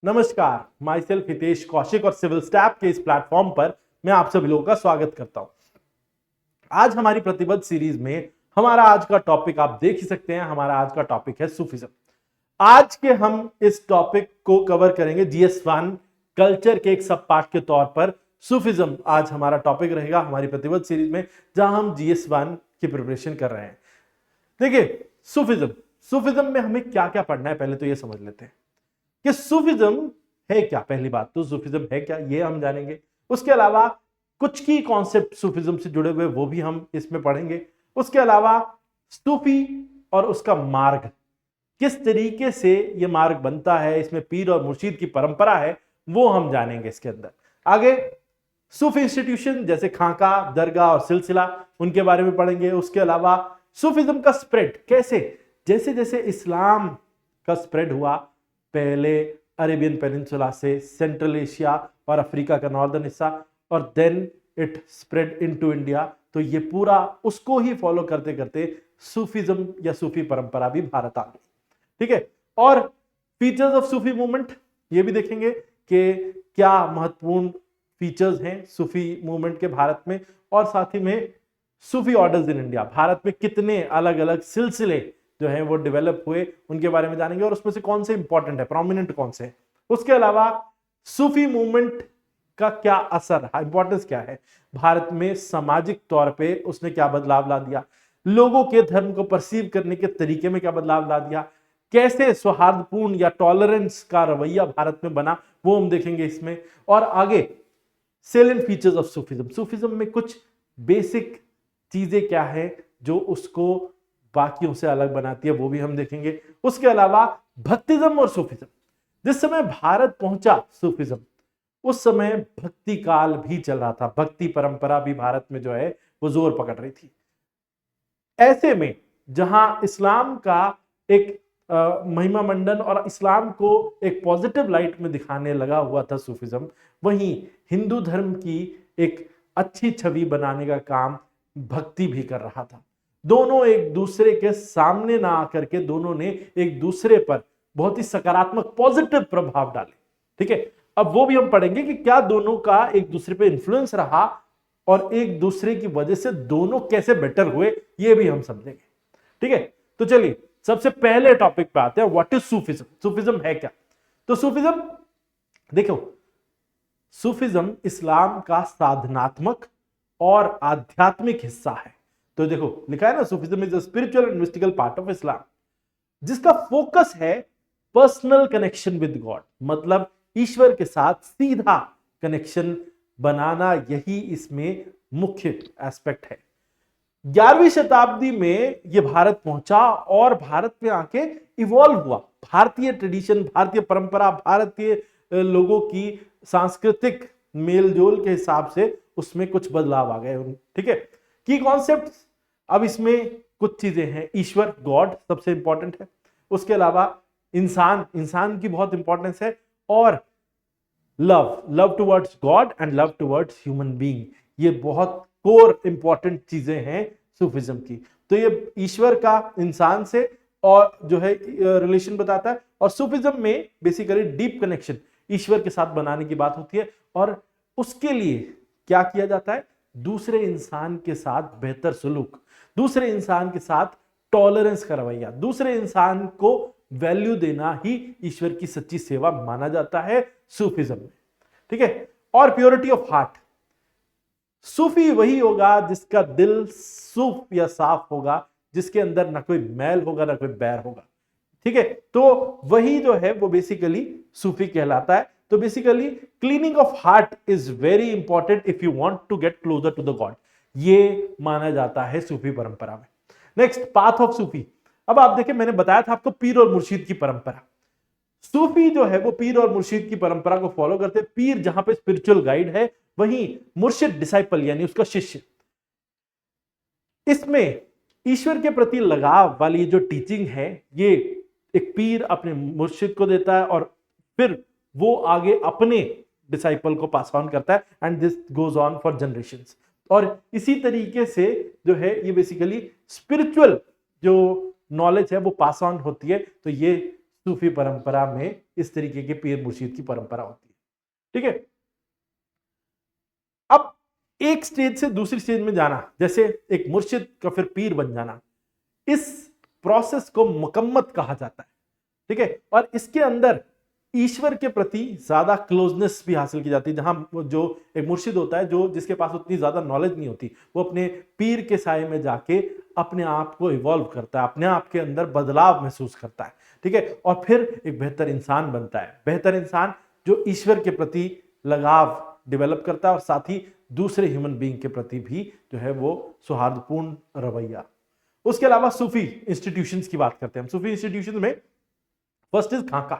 नमस्कार, my self Hitesh Kaushik और civil step के इस प्लेटफॉर्म पर मैं आप सभी लोगों का स्वागत करता हूं। आज हमारी प्रतिबद्ध सीरीज में हमारा आज का टॉपिक आप देख ही सकते हैं। हमारा आज का टॉपिक है सूफिज्म। आज के हम इस टॉपिक को कवर करेंगे GS1 कल्चर के एक सब पार्ट के तौर पर। सूफिज्म आज हमारा टॉपिक रहेगा हमारी प्रतिबद्ध सीरीज में, जहां हम GS1 की प्रिपरेशन कर रहे हैं। देखिए, सूफिज्म में हमें क्या क्या पढ़ना है, पहले तो ये समझ लेते हैं कि सूफिज्म है क्या। पहली बात तो सूफिज्म है क्या, ये हम जानेंगे। उसके अलावा कुछ की कॉन्सेप्ट सूफिज्म से जुड़े हुए वो भी हम इसमें पढ़ेंगे। उसके अलावा सूफी और उसका मार्ग, किस तरीके से ये मार्ग बनता है, इसमें पीर और मुर्शीद की परंपरा है, वो हम जानेंगे इसके अंदर। आगे सूफी इंस्टीट्यूशन जैसे खाका, दरगाह और सिलसिला, उनके बारे में पढ़ेंगे। उसके अलावा सूफिज्म का स्प्रेड कैसे, जैसे जैसे इस्लाम का स्प्रेड हुआ, पहले अरेबियन पेनिनसुला से सेंट्रल एशिया और अफ्रीका का नॉर्दर्न हिस्सा, और then it spread into India, तो ये पूरा उसको ही फॉलो करते करते सूफिज्म या सूफी परंपरा भी भारत आ गई। ठीक है, और फीचर्स ऑफ सूफी मूवमेंट ये भी देखेंगे कि क्या महत्वपूर्ण फीचर्स हैं सूफी मूवमेंट के भारत में, और साथ ही में सूफी ऑर्डर्स इन इंडिया, भारत में कितने अलग अलग सिलसिले जो हैं वो डेवलप हुए, उनके बारे में जानेंगे, और उसमें से कौन से इंपॉर्टेंट है, प्रोमिनेंट कौन से हैं। उसके अलावा सूफी मूवमेंट का क्या असर, इंपॉर्टेंस क्या है भारत में, सामाजिक तौर पे उसने क्या बदलाव ला दिया, लोगों के धर्म को परसीव करने के तरीके में क्या बदलाव ला दिया, कैसे सौहार्दपूर्ण या टॉलरेंस का रवैया भारत में बना, वो हम देखेंगे इसमें। और आगे salient features of Sufism, Sufism में कुछ बेसिक चीजें क्या है जो उसको बाकियों से अलग बनाती है, वो भी हम देखेंगे। उसके अलावा भक्तिज्म और सूफिज्म, जिस समय भारत पहुंचा सूफिज्म, उस समय भक्ति काल भी चल रहा था, भक्ति परंपरा भी भारत में जो है वो जोर पकड़ रही थी। ऐसे में जहां इस्लाम का एक महिमा मंडन और इस्लाम को एक पॉजिटिव लाइट में दिखाने लगा हुआ था सूफिज्म, वहीं हिंदू धर्म की एक अच्छी छवि बनाने का काम भक्ति भी कर रहा था। दोनों एक दूसरे के सामने ना आकर के दोनों ने एक दूसरे पर बहुत ही सकारात्मक पॉजिटिव प्रभाव डाले। ठीक है, अब वो भी हम पढ़ेंगे कि क्या दोनों का एक दूसरे पे इन्फ्लुएंस रहा और एक दूसरे की वजह से दोनों कैसे बेटर हुए, ये भी हम समझेंगे। ठीक है, तो चलिए सबसे पहले टॉपिक पे आते हैं, व्हाट इज सूफिज्म। सूफिज्म है क्या? तो सूफिज्म, देखो, सूफिज्म इस्लाम का साधनात्मक और आध्यात्मिक हिस्सा है। तो देखो लिखा है ना, Sufism is a spiritual and mystical part of Islam, जिसका फोकस है पर्सनल कनेक्शन विद गॉड, मतलब ईश्वर के साथ सीधा कनेक्शन बनाना, यही इसमें मुख्य एस्पेक्ट है। 11वीं शताब्दी में यह भारत पहुंचा और भारत में आके इवॉल्व हुआ। भारतीय ट्रेडिशन, भारतीय परंपरा, भारतीय लोगों की सांस्कृतिक मेलजोल के हिसाब से उसमें कुछ बदलाव आ गए। ठीक है, की कॉन्सेप्ट, अब इसमें कुछ चीजें हैं। ईश्वर, गॉड सबसे इंपॉर्टेंट है। उसके अलावा इंसान की बहुत इंपॉर्टेंस है, और love towards God and love towards human being, ये बहुत कोर इंपॉर्टेंट चीजें हैं सूफिज्म की। तो ये ईश्वर का इंसान से और जो है रिलेशन बताता है, और सूफिज्म में बेसिकली डीप कनेक्शन ईश्वर के साथ बनाने की बात होती है, और उसके लिए क्या किया जाता है, दूसरे इंसान के साथ बेहतर सलूक, दूसरे इंसान के साथ टॉलरेंस का रवैया, दूसरे इंसान को वैल्यू देना ही ईश्वर की सच्ची सेवा माना जाता है सूफिज्म में। ठीक है, और प्योरिटी ऑफ हार्ट, सूफी वही होगा जिसका दिल सूफ या साफ होगा, जिसके अंदर ना कोई मैल होगा ना कोई बैर होगा। ठीक है, तो वही जो है वो बेसिकली सूफी कहलाता है। तो basically cleaning of heart is very important if you want to get closer to the God, ये माना जाता है सूफी परंपरा में। Next, path of Sufi. अब आप देखें, मैंने बताया था आपको पीर और मुर्शीद की परंपरा। सूफी जो है वो पीर और मुर्शीद की परंपरा को फॉलो करते हैं। पीर जहां पे स्पिरिचुअल गाइड है, वहीं मुर्शिद डिसाइपल यानी उसका शिष्य। इसमें ईश्वर के प्रति लगाव वाली जो टीचिंग है, ये एक पीर अपने मुर्शिद को देता है, और फिर वो आगे अपने डिसाइपल को पास ऑन करता है, and this goes on for generations. और इसी तरीके से जो है ये बेसिकली स्पिरिचुअल जो नॉलेज है वो पास ऑन होती है। तो ये सूफी परंपरा में इस तरीके के पीर मुर्शिद की परंपरा होती है। ठीक है, अब एक स्टेज से दूसरी स्टेज में जाना, जैसे एक मुर्शिद का फिर पीर बन जाना, इस प्रोसेस को मुकम्मत कहा जाता है। ठीक है, और इसके अंदर ईश्वर के प्रति ज्यादा क्लोजनेस भी हासिल की जाती है, जहां जो एक मुर्शिद होता है, जो जिसके पास उतनी ज्यादा नॉलेज नहीं होती, वो अपने पीर के साये में जाके अपने आप को इवॉल्व करता है, अपने आप के अंदर बदलाव महसूस करता है। ठीक है, और फिर एक बेहतर इंसान बनता है, बेहतर इंसान जो ईश्वर के प्रति लगाव डेवलप करता है और साथ ही दूसरे ह्यूमन बीइंग के प्रति भी जो है वो सौहार्दपूर्ण रवैया। उसके अलावा सूफी इंस्टीट्यूशंस की बात करते हैं हम। सूफी इंस्टीट्यूशन में फर्स्ट इज खाका।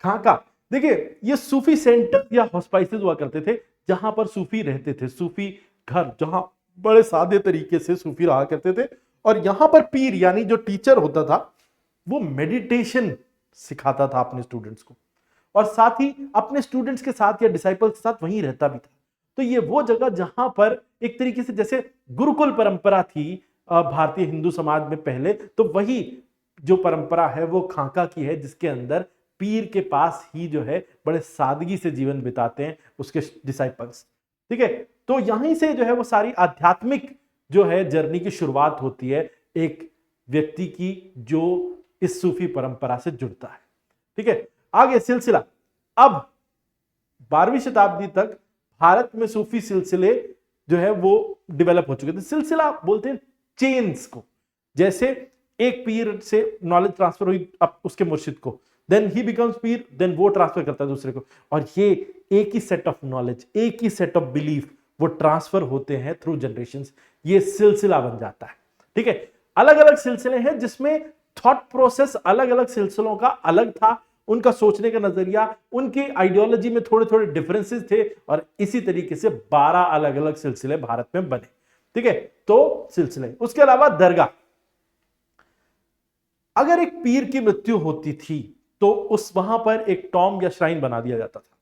खाका, देखिए ये सूफी सेंटर या हॉस्पाइसेस हुआ करते थे जहां पर सूफी रहते थे, सूफी घर, जहां बड़े सादे तरीके से सूफी रहा करते थे, और यहां पर पीर यानी जो टीचर होता था वो मेडिटेशन सिखाता था अपने स्टूडेंट्स को, और साथ ही अपने स्टूडेंट्स के साथ या डिसाइपल्स के साथ वहीं रहता भी था। तो ये वो जगह जहां पर एक तरीके से जैसे गुरुकुल परंपरा थी भारतीय हिंदू समाज में पहले, तो वही जो परंपरा है वो खाका की है, जिसके अंदर पीर के पास ही जो है बड़े सादगी से जीवन बिताते हैं उसके डिसाइपल्स। ठीक है, तो यहीं से जो है वो सारी आध्यात्मिक जो है जर्नी की शुरुआत होती है एक व्यक्ति की जो इस सूफी परंपरा से जुड़ता है। ठीक है, आगे सिलसिला, अब 12वीं शताब्दी तक भारत में सूफी सिलसिले जो है वो डेवलप हो चुके थे। सिलसिला बोलते हैं चेन्स को, जैसे एक पीर से नॉलेज ट्रांसफर हुई अब उसके मुर्शिद को, then he becomes Pir, then वो ट्रांसफर करता है दूसरे को, और ये एक ही सेट ऑफ नॉलेज, एक ही सेट ऑफ बिलीफ वो ट्रांसफर होते हैं थ्रू जनरेशंस, ये सिलसिला बन जाता है। ठीक है, अलग अलग सिलसिले हैं जिसमें थॉट प्रोसेस अलग अलग सिलसिलों का अलग था, उनका सोचने का नजरिया, उनकी आइडियोलॉजी में थोड़े थोड़े डिफरेंसेस थे, और इसी तरीके से 12 अलग अलग सिलसिले भारत में बने। ठीक है, तो सिलसिले, उसके अलावा दरगाह, अगर एक पीर की मृत्यु होती थी तो उस वहां पर एक टॉम या श्राइन बना दिया जाता था,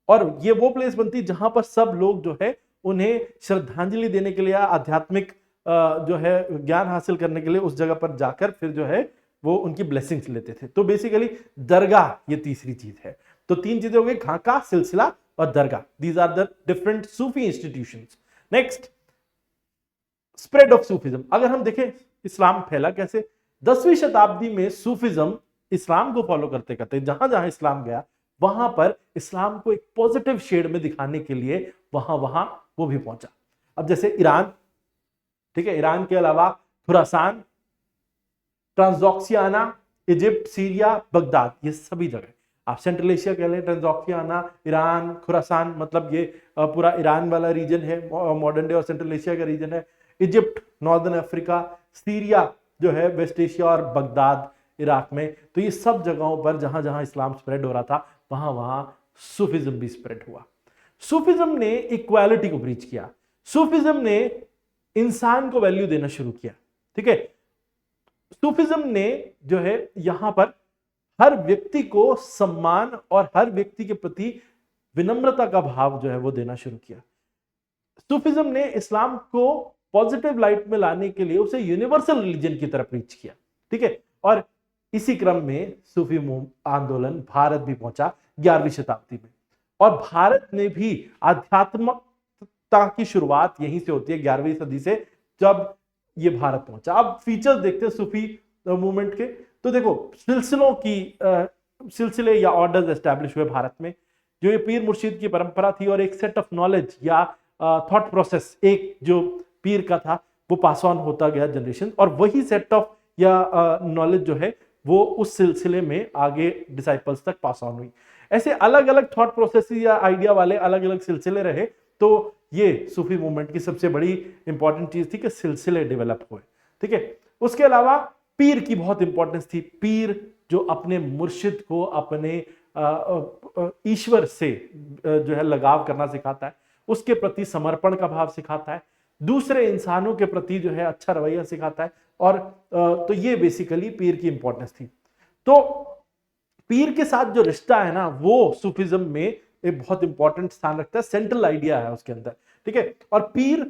और ये वो प्लेस बनती जहां पर सब लोग जो है उन्हें श्रद्धांजलि देने के लिए, आध्यात्मिक जो है ज्ञान हासिल करने के लिए उस जगह पर जाकर फिर जो है वो उनकी ब्लेसिंग्स लेते थे। तो बेसिकली दरगाह ये तीसरी चीज है। तो तीन चीजें हो गई, खाका, सिलसिला और दरगाह। These are the different Sufi institutions. Next, spread of Sufism. अगर हम देखें इस्लाम फैला कैसे, 10वीं शताब्दी में सूफिज्म इस्लाम को फॉलो करते करते जहां जहां इस्लाम गया वहां पर इस्लाम को एक पॉजिटिव शेड में दिखाने के लिए वहां वहां वो भी पहुंचा। अब जैसे ईरान, ठीक है, ईरान के अलावा खुरासान, ट्रांसोक्सियाना, इजिप्ट, सीरिया, बगदाद, ये सभी जगह, आप सेंट्रल एशिया कह लें, ट्रांसोक्सियाना, ईरान, खुरासान, मतलब ये पूरा ईरान वाला रीजन है, मॉडर्न डे और सेंट्रल एशिया का रीजन है। इजिप्ट, नॉर्दर्न अफ्रीका, सीरिया जो है वेस्ट एशिया, और बगदाद इराक में। तो ये सब जगहों पर जहां जहां इस्लाम स्प्रेड हो रहा था वहां वहां सूफिज्म भी स्प्रेड हुआ। सूफिज्म ने इक्वालिटी को प्रीच किया, सूफिज्म ने इंसान को वैल्यू देना शुरू किया। ठीक है, सूफिज्म ने जो है यहां पर हर व्यक्ति को सम्मान और हर व्यक्ति के प्रति विनम्रता का भाव जो है वो देना शुरू किया। सूफिज्म ने इस्लाम को पॉजिटिव लाइट में लाने के लिए उसे यूनिवर्सल रिलीजन की तरफ रीच किया। ठीक है, और इसी क्रम में सूफी आंदोलन भारत भी पहुंचा 11वीं शताब्दी में, और भारत में भी आध्यात्मिकता की शुरुआत यहीं से होती है 11वीं सदी से, जब ये भारत पहुंचा। अब फीचर्स देखते हैं सूफी मूवमेंट के। तो देखो, सिलसिलों की सिलसिले या ऑर्डर्स एस्टैब्लिश हुए भारत में, जो ये पीर मुर्शिद की परंपरा थी, और एक सेट ऑफ नॉलेज या थॉट प्रोसेस एक जो पीर का था वो पास ऑन होता गया जनरेशन, और वही सेट ऑफ या नॉलेज जो है वो उस सिलसिले में आगे डिसाइपल्स तक पास ऑन हुई। ऐसे अलग अलग थॉट प्रोसेस या आइडिया वाले अलग अलग सिलसिले रहे। तो ये सूफी मूवमेंट की सबसे बड़ी इंपॉर्टेंट चीज थी कि सिलसिले डेवलप हुए। ठीक है, उसके अलावा पीर की बहुत इंपॉर्टेंस थी। पीर जो अपने मुर्शिद को अपने ईश्वर से जो है लगाव करना सिखाता है, उसके प्रति समर्पण का भाव सिखाता है, दूसरे इंसानों के प्रति जो है अच्छा रवैया सिखाता है, और तो ये बेसिकली पीर की इंपॉर्टेंस थी। तो पीर के साथ जो रिश्ता है ना वो सूफिज्म में एक बहुत इंपॉर्टेंट स्थान रखता है, सेंट्रल आइडिया है उसके अंदर। ठीक है, और पीर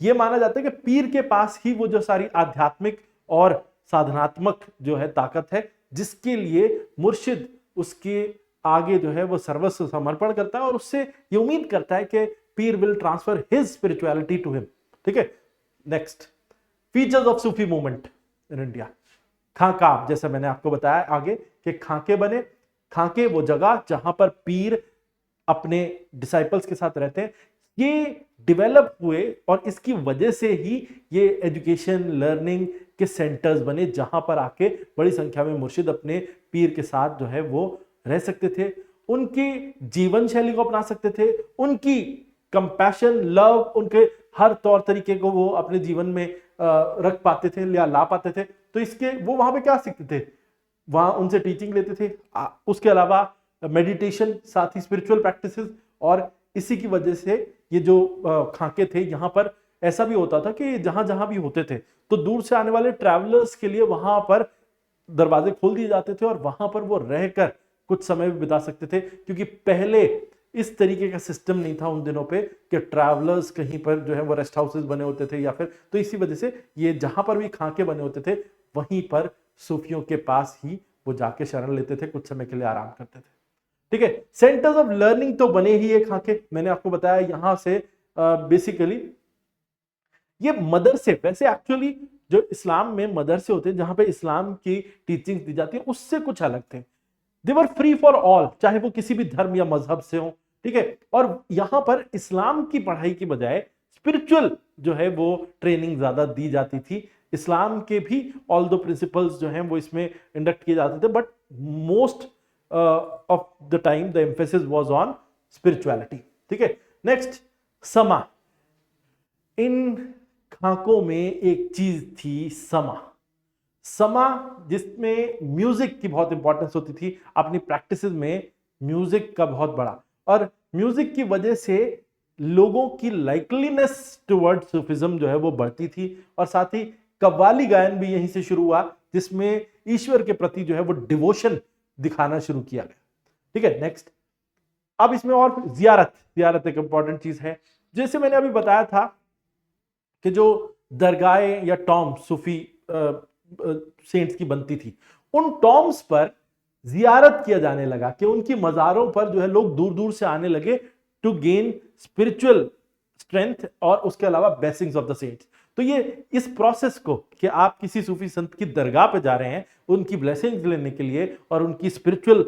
ये माना जाता है कि पीर के पास ही वो जो सारी आध्यात्मिक और साधनात्मक जो है ताकत है जिसके लिए मुर्शिद उसके आगे जो है वो सर्वस्व समर्पण करता है और उससे ये उम्मीद करता है कि pir will transfer his spirituality to him. ठीक है, next features of Sufi movement in India. खाका, जैसे मैंने आपको बताया आगे कि खाके बने। खाके वो जगह जहां पर पीर अपने डिसाइपल्स के साथ रहते हैं, ये डेवलप हुए और इसकी वजह से ही ये एजुकेशन लर्निंग के सेंटर्स बने जहां पर आके बड़ी संख्या में मुर्शिद अपने पीर के साथ जो है वो रह सकते थे, उनकी जीवन शैली को अपना सकते थे, उनकी कंपैशन, लव, उनके हर तौर तरीके को वो अपने जीवन में रख पाते थे या ला पाते थे। तो इसके वो वहां पे क्या सीखते थे, वहां उनसे टीचिंग लेते थे, उसके अलावा मेडिटेशन, साथ ही स्पिरिचुअल प्रैक्टिसेस। और इसी की वजह से ये जो खाके थे, यहाँ पर ऐसा भी होता था कि जहां जहां भी होते थे तो दूर से आने वाले ट्रैवलर्स के लिए वहां पर दरवाजे खोल दिए जाते थे और वहां पर वो रहकर कुछ समय भी बिता सकते थे, क्योंकि पहले इस तरीके का सिस्टम नहीं था उन दिनों पे कि ट्रैवलर्स कहीं पर जो है वो रेस्ट हाउसेस बने होते थे या फिर, तो इसी वजह से ये जहां पर भी खाके बने होते थे वहीं पर सूफियों के पास ही वो जाके शरण लेते थे, कुछ समय के लिए आराम करते थे। ठीक है, सेंटर्स ऑफ लर्निंग तो बने ही है खाके, मैंने आपको बताया यहां से बेसिकली ये मदरसे, वैसे एक्चुअली जो इस्लाम में मदरसे होते हैं जहां पे इस्लाम की टीचिंग दी जाती है उससे कुछ अलग थे। They were free for all, चाहे वो किसी भी धर्म या मजहब से हो। ठीक है, और यहां पर इस्लाम की पढ़ाई की बजाय स्पिरिचुअल जो है वो ट्रेनिंग ज्यादा दी जाती थी। इस्लाम के भी ऑल दो प्रिंसिपल्स जो हैं वो इसमें इंडक्ट किए जाते थे, but most of the time the emphasis was on spirituality. ठीक है, नेक्स्ट समा। इन खाकों में एक चीज थी समा। समा जिसमें म्यूजिक की बहुत इंपॉर्टेंस होती थी, अपनी प्रैक्टिसेस में म्यूजिक का बहुत बड़ा, और म्यूजिक की वजह से लोगों की लाइकलीनेस टुवर्ड सूफिज्म जो है वो बढ़ती थी। और साथ ही कव्वाली गायन भी यहीं से शुरू हुआ, जिसमें ईश्वर के प्रति जो है वो डिवोशन दिखाना शुरू किया गया। ठीक है, नेक्स्ट अब इसमें और जियारत एक इंपॉर्टेंट चीज है। जैसे मैंने अभी बताया था कि जो दरगाहें या टॉम्ब सूफी सेंट्स की बनती थी, उन टॉम्ब्स पर जियारत किया जाने लगा, कि उनकी मजारों पर जो है लोग दूर दूर से आने लगे टू गेन स्पिरिचुअल स्ट्रेंथ और उसके अलावा ब्लेसिंग्स ऑफ द सेंट्स। तो ये इस प्रोसेस को कि आप किसी सूफी संत की दरगाह पे जा रहे हैं उनकी ब्लेसिंग्स लेने के लिए और उनकी स्पिरिचुअल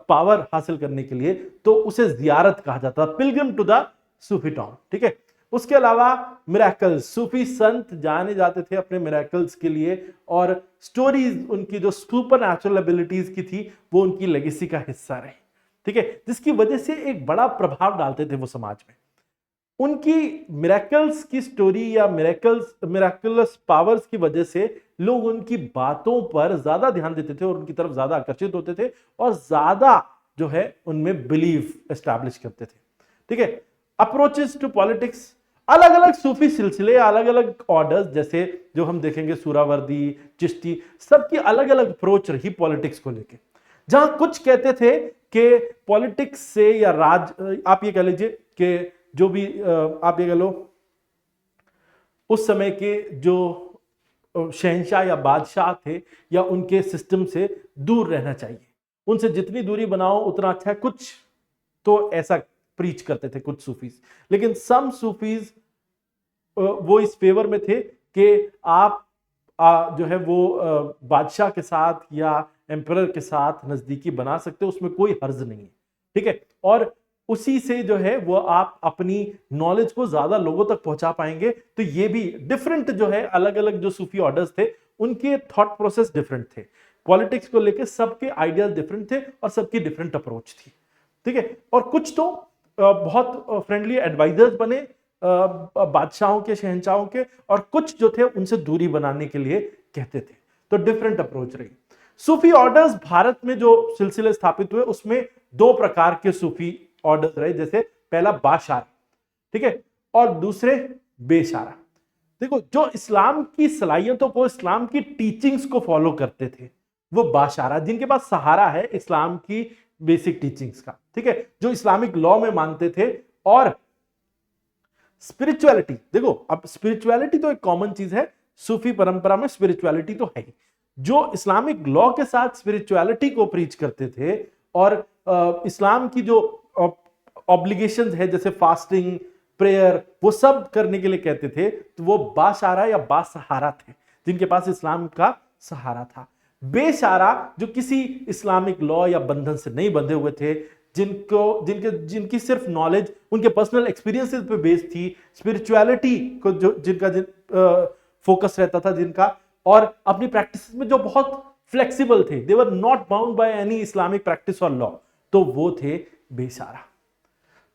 पावर हासिल करने के लिए, तो उसे जियारत कहा जाता है, pilgrim to the Sufi tomb. ठीक है, उसके अलावा मिरेकल्स, सूफी संत जाने जाते थे अपने मिरेकल्स के लिए, और स्टोरीज उनकी जो सुपर नेचुरल एबिलिटीज की थी वो उनकी लेगेसी का हिस्सा रही। ठीक है, जिसकी वजह से एक बड़ा प्रभाव डालते थे वो समाज में। उनकी मिरेकल्स की स्टोरी या मिरेकलस पावर्स की वजह से लोग उनकी बातों पर ज्यादा ध्यान देते थे और उनकी तरफ ज्यादा आकर्षित होते थे और ज्यादा जो है उनमें बिलीफ एस्टैब्लिश करते थे। ठीक है, अप्रोचेस टू पॉलिटिक्स, अलग अलग सूफी सिलसिले, अलग अलग ऑर्डर्स, जैसे जो हम देखेंगे सुरावर्दी, चिश्ती, सबकी अलग अलग अप्रोच रही पॉलिटिक्स को लेके। जहां कुछ कहते थे कि पॉलिटिक्स से या आप ये कह लीजिए कि जो भी आप ये कह लो उस समय के जो शहंशाह या बादशाह थे या उनके सिस्टम से दूर रहना चाहिए, उनसे जितनी दूरी बनाओ उतना अच्छा है, कुछ तो ऐसा प्रीच करते थे कुछ सूफीज। लेकिन सम सूफीज वो इस फेवर में थे कि आप जो है वो बादशाह के साथ या एम्परर के साथ नजदीकी बना सकते हो, उसमें कोई हर्ज नहीं है। ठीक है, और उसी से जो है वो आप अपनी नॉलेज को ज्यादा लोगों तक पहुंचा पाएंगे। तो ये भी डिफरेंट जो है, अलग अलग जो सूफी ऑर्डर्स थे उनके थॉट प्रोसेस डिफरेंट थे, पॉलिटिक्स को लेकर सबके आइडियाज डिफरेंट थे और सबकी डिफरेंट अप्रोच थी। ठीक है, और कुछ तो बहुत फ्रेंडली एडवाइजर्स बने बादशाहों के, शहंशाहों के, और कुछ जो थे उनसे दूरी बनाने के लिए कहते थे। तो डिफरेंट अप्रोच रही। सूफी ऑर्डर्स भारत में जो सिलसिले स्थापित हुए उसमें दो प्रकार के सूफी ऑर्डर्स रहे, जैसे पहला बाशारा, ठीक है, और दूसरे बेशारा। देखो, जो इस्लाम की सलाहियतों को, इस्लाम की टीचिंग्स को फॉलो करते थे वो बाशारा, जिनके पास सहारा है इस्लाम की बेसिक टीचिंग्स का। ठीक है, जो इस्लामिक लॉ में मानते थे। और स्पिरिचुअलिटी, देखो अब स्पिरिचुअलिटी तो एक कॉमन चीज है, सूफी परंपरा में स्पिरिचुअलिटी तो है ही, जो इस्लामिक लॉ के साथ स्पिरिचुअलिटी को प्रीच करते थे और इस्लाम की जो ऑब्लिगेशंस है जैसे फास्टिंग, प्रेयर, वो सब करने के लिए कहते थे, तो वो बाशारा या बासहारा थे, जिनके पास इस्लाम का सहारा था। बेशारा जो किसी इस्लामिक लॉ या बंधन से नहीं बंधे हुए थे, जिनकी सिर्फ नॉलेज उनके पर्सनल एक्सपीरियंसेस पे बेस्ड थी, स्पिरिचुअलिटी को जिनका फोकस रहता था जिनका, और अपनी प्रैक्टिस में जो बहुत फ्लेक्सिबल थे, they were not bound by any Islamic practice और लॉ, तो वो थे बेशारा।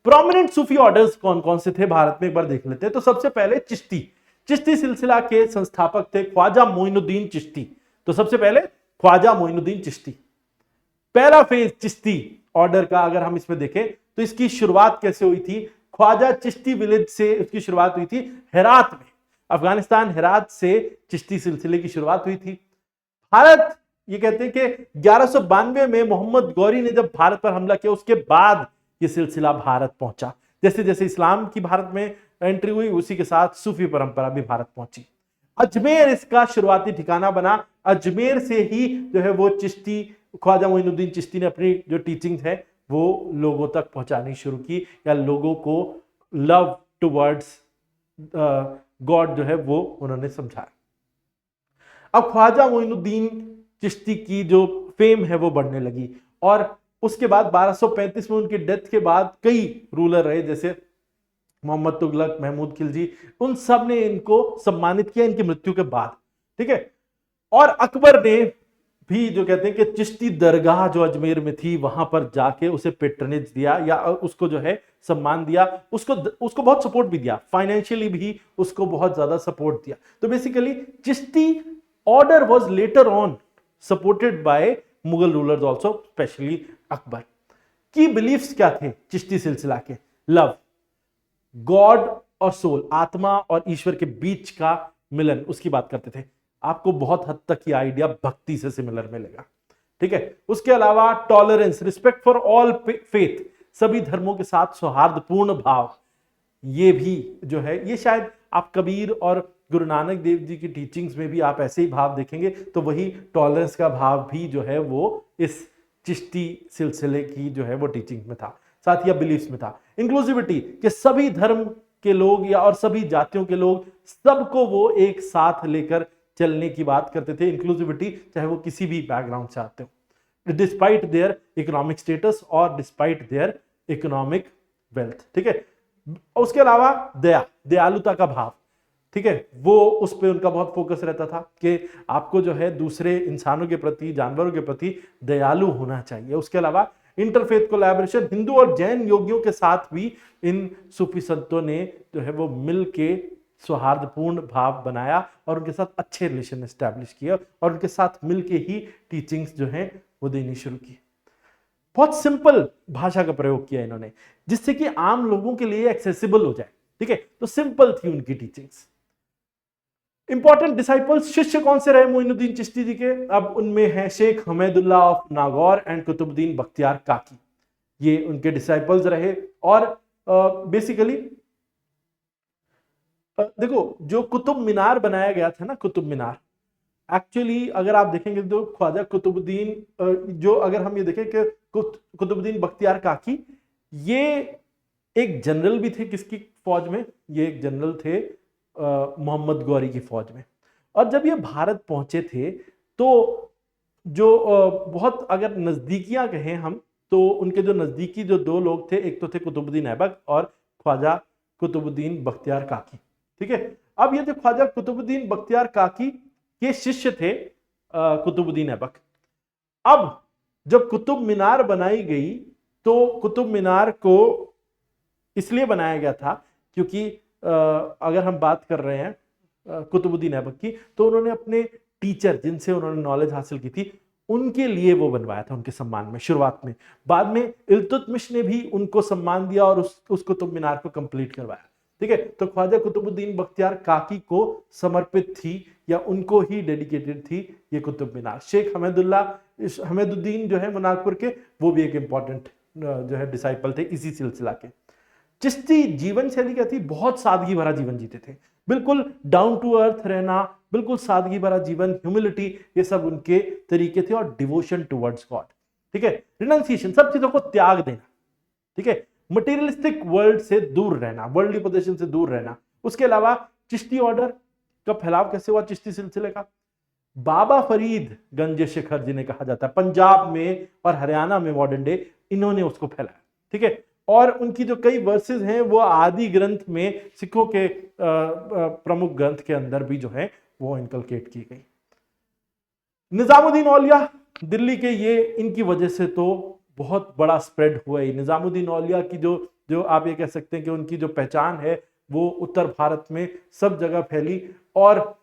प्रोमिनेंट सूफी ऑर्डर्स कौन कौन से थे भारत में, एक बार देख लेते हैं। तो सबसे पहले चिश्ती सिलसिला के संस्थापक थे ख्वाजा मोइनुद्दीन चिश्ती। तो सबसे पहले ख्वाजा मोइनुद्दीन चिश्ती। पहला फेज चिश्ती ऑर्डर का अगर हम इसमें देखें तो इसकी शुरुआत कैसे हुई थी? ख्वाजा चिश्ती विलेज से उसकी शुरुआत हुई थी, हेरात में, अफगानिस्तान हेरात से चिश्ती सिलसिले की शुरुआत हुई थी। भारत, ये कहते हैं कि 1192 में मोहम्मद गौरी ने जब भारत पर हमला किया, उसके बाद ये सिलसिला भारत पहुंचा। जैसे जैसे इस्लाम की भारत में एंट्री हुई, उसी के साथ सूफी परंपरा भी भारत पहुंची। अजमेर इसका शुरुआती ठिकाना बना। अजमेर से ही जो है वो चिश्ती, ख्वाजा मोइनुद्दीन चिश्ती ने अपनी जो टीचिंग है वो लोगों तक पहुंचानी शुरू की, या लोगों को लव टुवर्ड्स गॉड जो है वो उन्होंने समझाया। अब ख्वाजा मोइनुद्दीन चिश्ती की जो फेम है वो बढ़ने लगी, और उसके बाद 1235 में उनकी डेथ के बाद कई रूलर रहे, जैसे मोहम्मद तुगलक, महमूद खिलजी, उन सब ने इनको सम्मानित किया इनकी मृत्यु के बाद, ठीक है। और अकबर ने भी जो कहते हैं कि चिश्ती दरगाह जो अजमेर में थी वहां पर जाके उसे पेट्रनेज दिया, या उसको जो है सम्मान दिया, उसको बहुत सपोर्ट भी दिया, फाइनेंशियली भी उसको बहुत ज्यादा सपोर्ट दिया। तो basically Chishti order was later on supported by Mughal rulers also, specially Akbar. की बिलीफ्स क्या थे चिश्ती सिलसिला के? लव, गॉड और सोल, आत्मा और ईश्वर के बीच का मिलन, उसकी बात करते थे। आपको बहुत हद तक ये आइडिया भक्ति से सिमिलर मिलेगा, ठीक है। उसके अलावा tolerance, respect for all faith, सभी धर्मों के साथ सौहार्दपूर्ण भाव, ये भी जो है, ये शायद आप कबीर और गुरु नानक देव जी की टीचिंग्स में भी आप ऐसे ही भाव देखेंगे, तो वही टॉलरेंस का भाव भी जो है वो इस चिश्ती सिलसिले की जो है वो टीचिंग में था, साथ ही बिलीफ्स में था। इंक्लूसिविटी, कि सभी धर्म के लोग या और सभी जातियों के लोग, सबको वो एक साथ लेकर चलने की बात करते थे। इंक्लूसिविटी, चाहे वो किसी भी बैकग्राउंड से आते हो, डिस्पाइट देयर इकोनॉमिक स्टेटस और डिस्पाइट देयर इकोनॉमिक वेल्थ, ठीक है। उसके अलावा दयालुता का भाव, ठीक है, वो उस पर उनका बहुत फोकस रहता था कि आपको जो है दूसरे इंसानों के प्रति, जानवरों के प्रति दयालु होना चाहिए। उसके अलावा इंटरफेथ कोलैबोरेशन, हिंदू और जैन योगियों के साथ भी इन सूफी संतों ने जो है वो मिल के सौहार्दपूर्ण भाव बनाया और उनके साथ अच्छे रिलेशन एस्टैब्लिश किया, और उनके साथ मिलके ही टीचिंग्स जो है वो देनी शुरू की। बहुत सिंपल भाषा का प्रयोग किया इन्होंने, जिससे कि आम लोगों के लिए एक्सेसिबल हो जाए, ठीक है। तो सिंपल थी उनकी टीचिंग्स। इंपॉर्टेंट डिसाइपल्स, शिष्य कौन से रहे मोइनुद्दीन चिश्ती जी के? अब उनमें है शेख हमेदुल्लाह ऑफ नागौर एंड कुतुबुद्दीन बख्तियार काकी, ये उनके डिसाइपल्स रहे। और बेसिकली देखो, जो कुतुब मीनार बनाया गया था ना, कुतुब मीनार, एक्चुअली अगर आप देखेंगे तो ख्वाजा कुतुबुद्दीन, जो अगर हम ये देखें कि कुतुबुद्दीन बख्तियार काकी, ये एक जनरल भी थे किसकी फौज में? ये एक जनरल थे मोहम्मद गौरी की फौज में। और जब ये भारत पहुंचे थे तो जो बहुत अगर नजदीकियां कहें हम, तो उनके जो नजदीकी जो दो लोग थे, एक तो थे कुतुबुद्दीन ऐबक और ख्वाजा कुतुबुद्दीन बख्तियार काकी, ठीक है। अब ये जो ख्वाजा कुतुबुद्दीन बख्तियार काकी के शिष्य थे कुतुबुद्दीन ऐबक। अब जब कुतुब मीनार बनाई गई तो कुतुब मीनार को इसलिए बनाया गया था क्योंकि अगर हम बात कर रहे हैं कुतुबुद्दीन ऐबक की, तो उन्होंने अपने टीचर जिनसे उन्होंने नॉलेज हासिल की थी, उनके लिए वो बनवाया था, उनके सम्मान में शुरुआत में। बाद में इल्तुतमिश ने भी उनको सम्मान दिया और उस कुतुब मीनार को कंप्लीट करवाया, ठीक है। तो ख्वाजा कुतुबुद्दीन बख्तियार काकी को समर्पित थी या उनको ही डेडिकेटेड थी ये कुतुब मीनार। शेख हमेदुद्दीन जो है नागपुर के, वो भी एक इंपॉर्टेंट जो है डिसाइपल थे इसी सिलसिला के। चिश्ती जीवन शैली क्या थी? बहुत सादगी भरा जीवन जीते थे। बिल्कुल डाउन टू अर्थ रहना, बिल्कुल सादगी भरा जीवन, ह्यूमिलिटी, ये सब उनके तरीके थे, और डिवोशन टुवर्ड्स गॉड, ठीक है। रिनंसिएशन, सब चीजों को त्याग देना, ठीक है। मटेरियलिस्टिक वर्ल्ड से दूर रहना, वर्ल्डली पोजीशन से दूर रहना। उसके अलावा चिश्ती ऑर्डर का फैलाव कैसे हुआ चिश्ती सिलसिले का? बाबा फरीद गंज शिखर जिन्हें कहा जाता है, पंजाब में और हरियाणा में मॉडर्न डे, इन्होंने उसको फैलाया, ठीक है। और उनकी जो कई वर्सेस हैं वो आदि ग्रंथ में, सिखों के प्रमुख ग्रंथ के अंदर भी जो है वो इनकलकेट की गई। निजामुद्दीन औलिया दिल्ली के, ये इनकी वजह से तो बहुत बड़ा स्प्रेड हुआ है। निजामुद्दीन औलिया की जो जो आप ये कह सकते हैं कि उनकी जो पहचान है वो उत्तर भारत में सब जगह फैली। और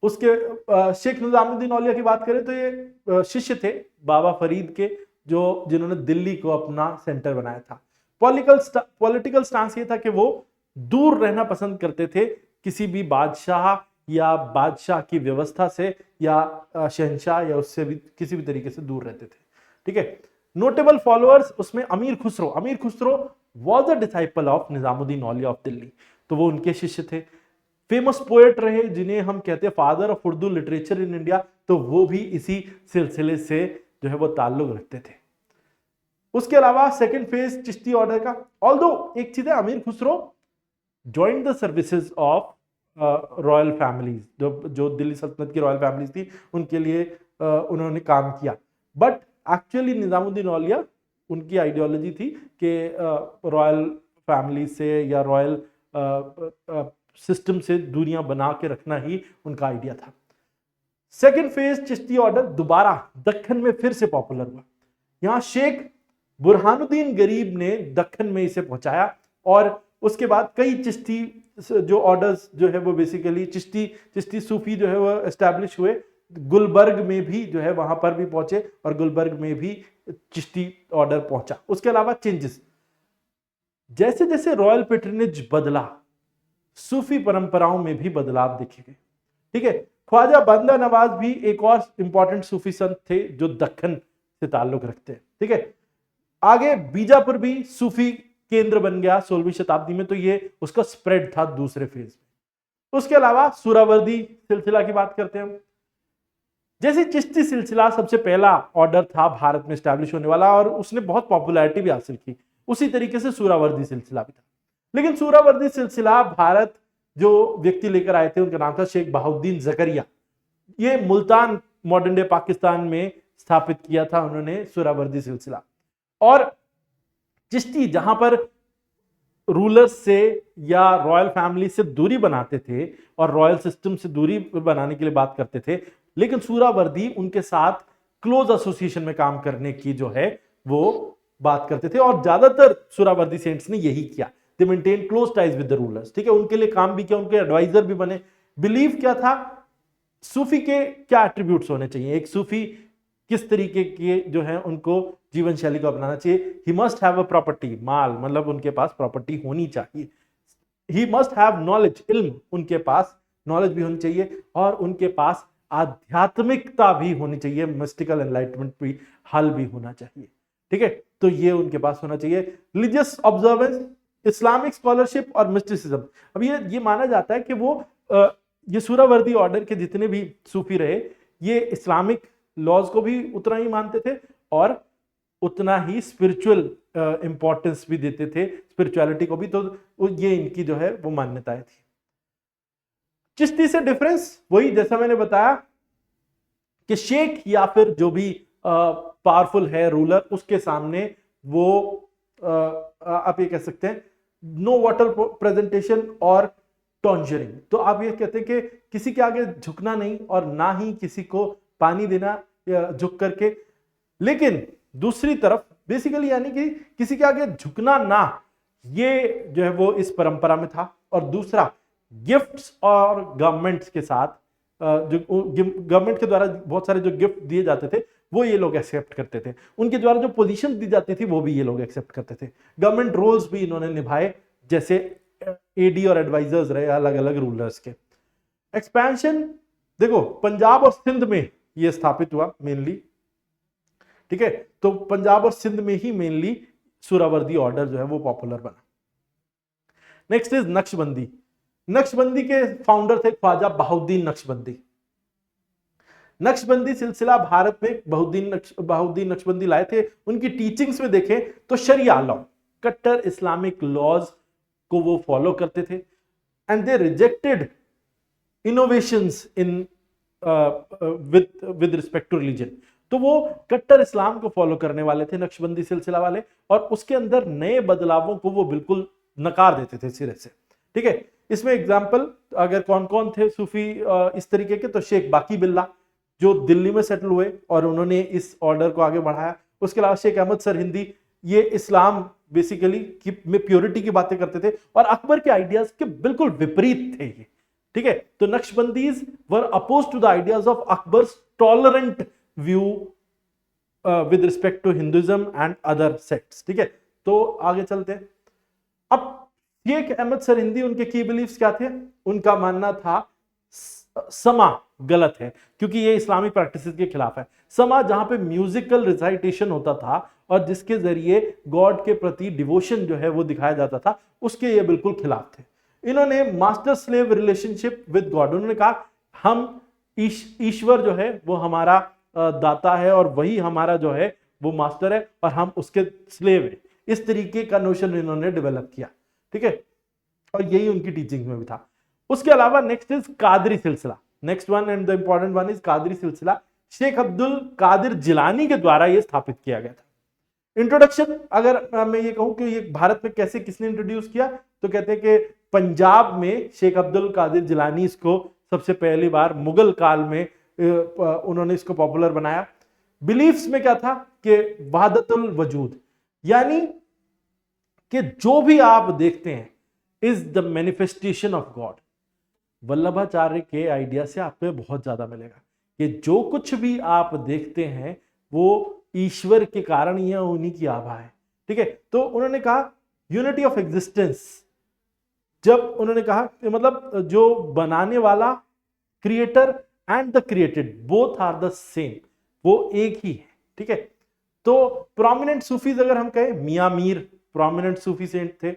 उसके शेख निजामुद्दीन औलिया की बात करें तो ये शिष्य थे बाबा फरीद के, जो जिन्होंने दिल्ली को अपना सेंटर बनाया था। पॉलिटिकल स्टांस ये था कि वो दूर रहना पसंद करते थे किसी भी बादशाह या बादशाह की व्यवस्था से, या शहंशाह, या उससे भी किसी भी तरीके से दूर रहते थे, ठीक है। नोटेबल फॉलोअर्स उसमें अमीर Khusro was a disciple of Nizamuddin Auliya of Delhi, तो वो उनके शिष्य थे। फेमस पोएट रहे जिन्हें हम कहते हैं father of Urdu literature in India, तो वो भी इसी सिलसिले से जो है वो ताल्लुक रखते थे। उसके अलावा सेकंड फेज चिश्ती ऑर्डर का, ऑल्दो एक चीज है, अमीर Khusro joined the services of royal families, जो दिल्ली सल्तनत की रॉयल फैमिलीज थी उनके लिए उन्होंने काम किया। बट एक्चुअली निजामुद्दीन औलिया, उनकी आइडियोलॉजी थी कि रॉयल फैमिली से या रॉयल सिस्टम से दूरियां बना के रखना ही उनका आइडिया था। सेकेंड फेज चिश्ती ऑर्डर दोबारा दक्खन में फिर से पॉपुलर हुआ। यहां शेख बुरहानुद्दीन गरीब ने दक्खन में इसे पहुंचाया, और उसके बाद कई चिश्ती जो ऑर्डर्स जो है वो बेसिकली चिश्ती सूफी जो है वो एस्टैब्लिश हुए। गुलबर्ग में भी जो है वहां पर भी पहुंचे, और गुलबर्ग में भी चिश्ती ऑर्डर पहुंचा। उसके अलावा चेंजेस, जैसे जैसे रॉयल पैट्रनेज बदला, सूफी परंपराओं में भी बदलाव देखे गए, ठीक है। ख्वाजा बंदा नवाज भी एक और इंपॉर्टेंट सूफी संत थे जो दक्खन से ताल्लुक रखते हैं, ठीक है। आगे बीजापुर भी सूफी केंद्र बन गया 16वीं शताब्दी में, तो ये उसका स्प्रेड था दूसरे फेज में। उसके अलावा सुरावर्दी सिलसिला की बात करते हैं हम। जैसे चिश्ती सिलसिला सबसे पहला ऑर्डर था भारत में स्टैब्लिश होने वाला, और उसने बहुत पॉपुलैरिटी भी हासिल की, उसी तरीके से सुरावर्दी सिलसिला भी था। लेकिन सुरावर्दी सिलसिला भारत जो व्यक्ति लेकर आए थे उनका नाम था शेख बहाउद्दीन जकरिया। ये मुल्तान मॉडर्न डे पाकिस्तान में स्थापित किया था उन्होंने सुरावर्दी सिलसिला। और चिश्ती जहां पर रूलर्स से या रॉयल फैमिली से दूरी बनाते थे और रॉयल सिस्टम से दूरी बनाने के लिए बात करते थे, लेकिन सुरावर्दी उनके साथ क्लोज एसोसिएशन में काम करने की जो है वो बात करते थे, और ज्यादातर सुरावर्दी सेंट्स ने यही किया। दे maintain close ties with the rulers, ठीक है। उनके लिए काम भी किया, उनके एडवाइजर भी बने। बिलीव क्या था, सूफी के क्या एट्रीब्यूट्स होने चाहिए, एक सूफी किस तरीके के जो है उनको जीवन शैली को अपनाना चाहिए। He must have a property, माल मतलब उनके पास प्रॉपर्टी होनी चाहिए। ही मस्ट हैव नॉलेज, इल्म, उनके पास नॉलेज भी होनी चाहिए, और उनके पास आध्यात्मिकता भी होनी चाहिए, मिस्टिकल एनलाइटमेंट भी, हल भी होना चाहिए, ठीक है। तो ये उनके पास होना चाहिए। रिलीजियस ऑब्जर्वेंस, इस्लामिक स्कॉलरशिप और मिस्टिसिज्म। अब ये माना जाता है कि वो ये सुरावर्दी ऑर्डर के जितने भी सूफी रहे, ये इस्लामिक लॉज को भी उतना ही मानते थे, और उतना ही स्पिरिचुअल इंपॉर्टेंस भी देते थे, स्पिरिचुअलिटी को भी। तो ये इनकी जो है वो मान्यताएं थी। चिश्ती से डिफरेंस वही जैसा मैंने बताया कि शेख या फिर जो भी पावरफुल है रूलर, उसके सामने वो आप ये कह सकते हैं नो वाटर प्रेजेंटेशन और टॉन्जरिंग। तो आप ये कहते हैं कि किसी के आगे झुकना नहीं, और ना ही किसी को पानी देना झुक करके। लेकिन दूसरी तरफ बेसिकली यानी कि किसी के आगे झुकना ना, ये जो है वो इस परंपरा में था। और दूसरा, गिफ्ट्स और गवर्नमेंट्स के साथ जो गवर्नमेंट के द्वारा बहुत सारे जो गिफ्ट दिए जाते थे वो ये लोग एक्सेप्ट करते थे। उनके द्वारा जो पोजीशन दी जाती थी वो भी ये लोग एक्सेप्ट करते थे। गवर्नमेंट रोल्स भी इन्होंने निभाए, जैसे एडी और एडवाइजर्स रहे अलग अलग रूलर्स के। एक्सपेंशन देखो, पंजाब और सिंध में ये स्थापित हुआ मेनली, ठीक है। तो पंजाब और सिंध में ही मेनली सुरावर्दी ऑर्डर जो है वो पॉपुलर बना। Next is Naqshbandi. नक्शबंदी के फाउंडर थे ख्वाजा बहाउद्दीन नक्शबंदी। नक्शबंदी सिलसिला भारत में बहाउद्दीन नक्शबंदी लाए थे। उनकी टीचिंग्स में देखें तो शरिया लॉ, कट्टर इस्लामिक लॉज को वो फॉलो करते थे and they rejected innovations in with respect to religion. तो वो कट्टर इस्लाम को फॉलो करने वाले थे नक्शबंदी सिलसिला वाले, और उसके अंदर नए बदलावों को वो बिल्कुल नकार देते थे सिरे से। ठीक है, इसमें एग्जाम्पल अगर कौन कौन थे सूफी इस तरीके के, तो शेख बाकी बिल्ला जो दिल्ली में सेटल हुए और उन्होंने इस ऑर्डर को आगे बढ़ाया। उसके अलावा शेख अहमद सरहिंदी, ये इस्लाम बेसिकली की में प्योरिटी की बातें करते थे और अकबर के आइडियाज के बिल्कुल विपरीत थे ये। ठीक है, तो Naqshbandis were oppose to the ideas of Akbar's tolerant view with respect to Hinduism and other sects. ठीक है, तो आगे चलते हैं। अब शेख अहमद सरहिंदी, उनके की बिलीफ्स क्या थे? उनका मानना था समा गलत है क्योंकि ये इस्लामिक प्रैक्टिसेस के खिलाफ है। समा जहां पे म्यूजिकल रिसाइटेशन होता था और जिसके जरिए गॉड के प्रति डिवोशन जो है वो दिखाया जाता था, उसके ये बिल्कुल खिलाफ थे। इन्होंने master slave relationship with God, उन्होंने कहा हम ईश्वर जो है वो हमारा दाता है और वही हमारा जो है वो मास्टर है और हम उसके स्लेव है। इस तरीके का नोशन इन्होंने डेवलप किया। ठीक है, और यही उनकी टीचिंग में भी था। उसके अलावा नेक्स्ट इज कादरी सिलसिला। Next one and the important one is Qadri सिलसिला। शेख अब्दुल कादिर जिलानी के द्वारा यह स्थापित किया गया था। इंट्रोडक्शन अगर मैं ये कहूं कि ये भारत में कैसे किसने इंट्रोड्यूस किया, तो कहते हैं कि पंजाब में शेख अब्दुल कादिर जिलानी इसको सबसे पहली बार मुगल काल में उन्होंने इसको पॉपुलर बनाया। बिलीफ्स में क्या था कि वहदतुल वजूद, यानी कि जो भी आप देखते हैं is the manifestation of God. Vallabhacharya के आइडिया से आपको बहुत ज्यादा मिलेगा कि जो कुछ भी आप देखते हैं वो ईश्वर के कारण या उन्हीं की आभा है। ठीक है, तो उन्होंने कहा यूनिटी ऑफ एग्जिस्टेंस। जब उन्होंने कहा कि मतलब जो बनाने वाला, creator and the created both are the same, वो एक ही है। ठीक है, तो प्रोमिनेंट सूफीज अगर हम कहें, मियां मीर प्रोमिनेंट सूफी सेंट थे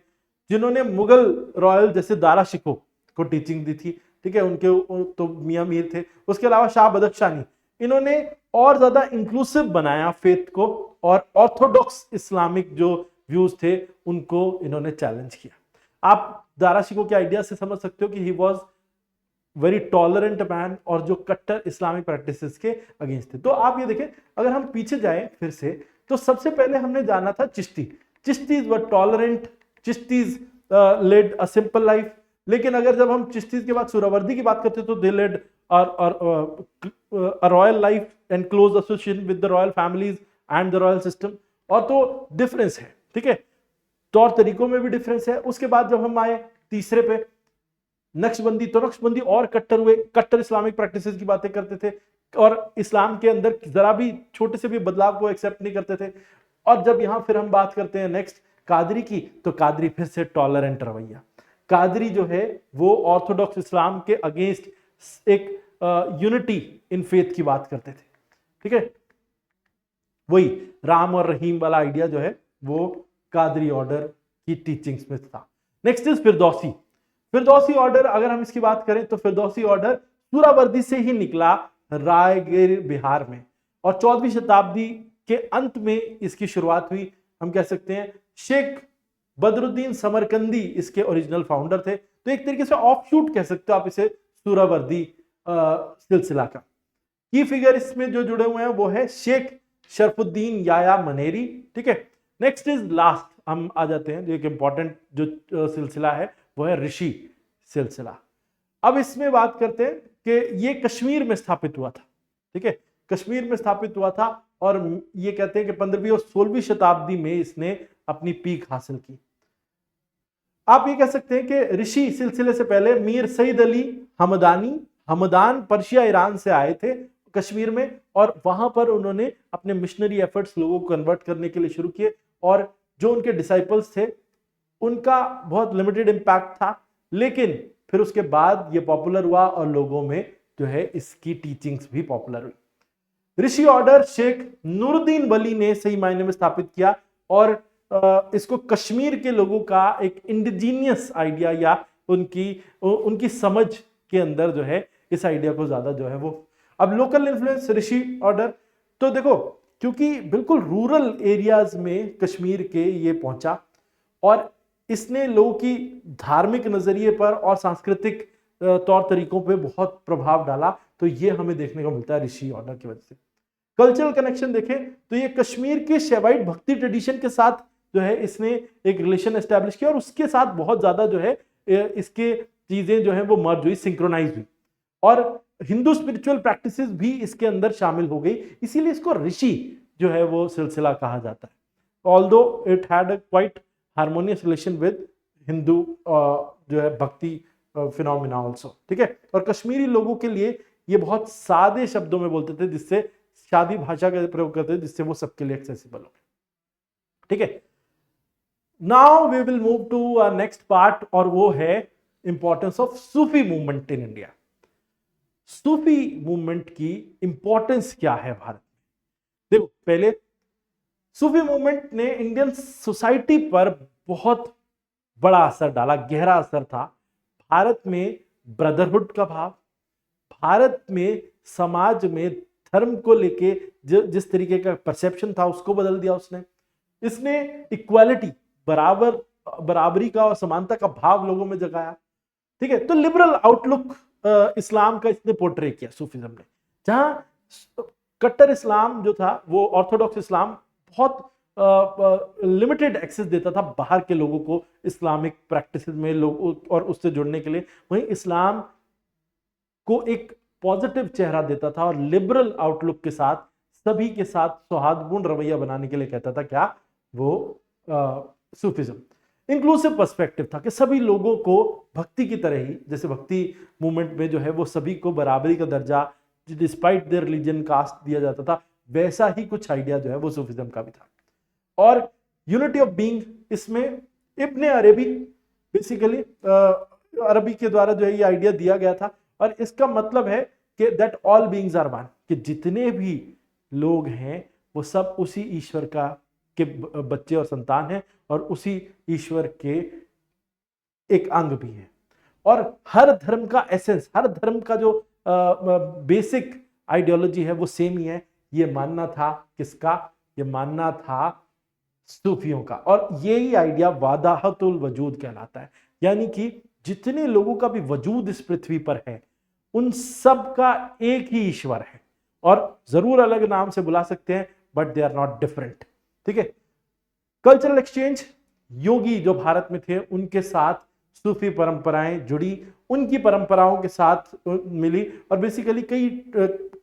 जिन्होंने मुगल रॉयल जैसे दारा शिको को टीचिंग दी थी। ठीक है, उनके तो मियां मीर थे। उसके अलावा शाह बदख्शानी, इन्होंने और ज्यादा इंक्लूसिव बनाया फेथ को और ऑर्थोडॉक्स इस्लामिक जो व्यूज थे उनको इन्होंने चैलेंज किया। आप दारा शिको के आइडिया से समझ सकते हो कि he was very tolerant man और जो कट्टर इस्लामिक प्रैक्टिसेस के अगेंस्ट थे। तो आप ये देखें, अगर हम पीछे जाएं फिर से, तो सबसे पहले हमने जाना था Chishti. Chishtis were tolerant, Chishtis led a simple life. लेकिन अगर जब हम चिश्तीज के बाद सुहरावर्दी की बात करते हैं तो they led a royal life and close association with the royal families and the royal system. और तो डिफरेंस है। ठीक है, तौर तरीकों में भी डिफरेंस है। उसके बाद जब हम आए तीसरे पे नक्शबंदी, तो नक्शबंदी और कट्टर हुए, कट्टर इस्लामिक प्रैक्टिसेस की बातें करते थे और इस्लाम के अंदर जरा भी छोटे से भी बदलाव को एक्सेप्ट नहीं करते थे। और जब यहां फिर हम बात करते हैं नेक्स्ट कादरी की, तो कादरी फिर से टॉलरेंट रवैया। कादरी जो है वो ऑर्थोडॉक्स इस्लाम के अगेंस्ट एक यूनिटी इन फेथ की बात करते थे। ठीक है, वही राम और रहीम वाला आइडिया जो है वो कादरी ऑर्डर की टीचिंग्स में था। Next is Firdausi. Firdausi order अगर हम इसकी बात करें तो फिरदौसी ऑर्डर सूरावर्दी से ही निकला रायगढ़ बिहार में, और 14वीं शताब्दी के अंत में इसकी शुरुआत हुई। हम कह सकते हैं शेख बदरुद्दीन समरकंदी इसके ओरिजिनल फाउंडर थे। तो एक तरीके से ऑफशूट कह सकते हो आप इसे सूरावर्दी सिलसिला का। की फिगर इसमें जो जुड़े हुए हैं वो है शेख शरफुद्दीन याया मनेरी। ठीक है, नेक्स्ट इज लास्ट, हम आ जाते हैं एक इंपॉर्टेंट जो सिलसिला है वो है ऋषि सिलसिला। अब इसमें बात करते हैं कि ये कश्मीर में स्थापित हुआ था। ठीक है, कश्मीर में स्थापित हुआ था और ये कहते हैं कि 15वीं और 16वीं शताब्दी में इसने अपनी पीक हासिल की। आप ये कह सकते हैं कि ऋषि सिलसिले से पहले मीर सईद अली हमदान पर्शिया ईरान से आए थे कश्मीर में, और वहां पर उन्होंने अपने मिशनरी एफर्ट्स लोगों को कन्वर्ट करने के लिए शुरू किए। और जो उनके डिसाइपल्स थे उनका बहुत लिमिटेड इम्पैक्ट था, लेकिन फिर उसके बाद ये पॉपुलर हुआ और लोगों में जो है इसकी टीचिंग्स भी पॉपुलर हुई। ऋषि ऑर्डर शेख नूरुद्दीन वली ने सही मायने में स्थापित किया और इसको कश्मीर के लोगों का एक इंडिजीनियस आइडिया या उनकी उनकी समझ के अंदर जो है इस आइडिया को ज्यादा जो है वो। अब लोकल इन्फ्लुएंस, ऋषि ऑर्डर, तो देखो क्योंकि बिल्कुल रूरल एरियाज में कश्मीर के ये पहुंचा और इसने लोगों की धार्मिक नजरिए पर और सांस्कृतिक तौर तरीकों पे बहुत प्रभाव डाला, तो ये हमें देखने को मिलता है ऋषि ऑर्डर की वजह से। कल्चरल कनेक्शन देखें तो ये कश्मीर के शैवाइट भक्ति ट्रेडिशन के साथ जो है इसने एक रिलेशन एस्टेब्लिश किया और उसके साथ बहुत ज्यादा जो है इसके चीजें जो है वो मर्ज हुई, सिंक्रोनाइज हुई और हिंदू स्पिरिचुअल प्रैक्टिसेस भी इसके अंदर शामिल हो गई, इसीलिए इसको ऋषि जो है वो सिलसिला कहा जाता है। Although it had a quite harmonious relation with Hindu जो है भक्ति फिनोमिना ऑल्सो, ठीक है। और कश्मीरी लोगों के लिए ये बहुत सादे शब्दों में बोलते थे, जिससे शादी भाषा का प्रयोग करते थे, जिससे वो सबके लिए एक्सेसिबल हो, ठीक है। Now we will move to next part और वो है importance of Sufi movement in India. सूफी मूवमेंट की इंपॉर्टेंस क्या है भारत में? देखो पहले सूफी मूवमेंट ने इंडियन सोसाइटी पर बहुत बड़ा असर डाला, गहरा असर था। भारत में ब्रदरहुड का भाव, भारत में समाज में धर्म को लेके जिस तरीके का परसेप्शन था उसको बदल दिया उसने। इसने इक्वालिटी, बराबरी का और समानता का भाव लोगों में जगाया, ठीक है। तो लिबरल आउटलुक इस्लाम का इसने पोर्ट्रे किया सूफीज्म ने, जहां कट्टर इस्लाम जो था वो ऑर्थोडॉक्स इस्लाम बहुत लिमिटेड एक्सेस देता था बाहर के लोगों को इस्लामिक प्रैक्टिसेस में लोग और उससे जुड़ने के लिए, वहीं इस्लाम को एक पॉजिटिव चेहरा देता था और लिबरल आउटलुक के साथ सभी के साथ सौहार्दपूर्ण रवैया बनाने के लिए कहता था क्या वो सूफीज्म। इंक्लूसिव पर्सपेक्टिव था कि सभी लोगों को भक्ति की तरह ही, जैसे भक्ति मूवमेंट में जो है वो सभी को बराबरी का दर्जा डिस्पाइट देयर रिलीजन कास्ट दिया जाता था, वैसा ही कुछ आइडिया जो है वो सूफीज्म का भी था। और यूनिटी ऑफ बीइंग, इसमें इब्ने अरबी बेसिकली अरबी के द्वारा जो है ये आइडिया दिया गया था और इसका मतलब है कि that all beings are one, कि जितने भी लोग हैं वो सब उसी ईश्वर का के बच्चे और संतान हैं और उसी ईश्वर के एक अंग भी हैं। और हर धर्म का एसेंस, हर धर्म का जो बेसिक आइडियोलॉजी है वो सेम ही है। ये मानना था किसका? ये मानना था सूफियों का। और यही आइडिया वादाहतुल वजूद कहलाता है, यानी कि जितने लोगों का भी वजूद इस पृथ्वी पर है उन सब का एक ही ईश्वर है, और जरूर अलग नाम से बुला सकते हैं but they are not different, ठीक है। कल्चरल एक्सचेंज, योगी जो भारत में थे उनके साथ सूफी परंपराएं जुड़ी, उनकी परंपराओं के साथ मिली और बेसिकली कई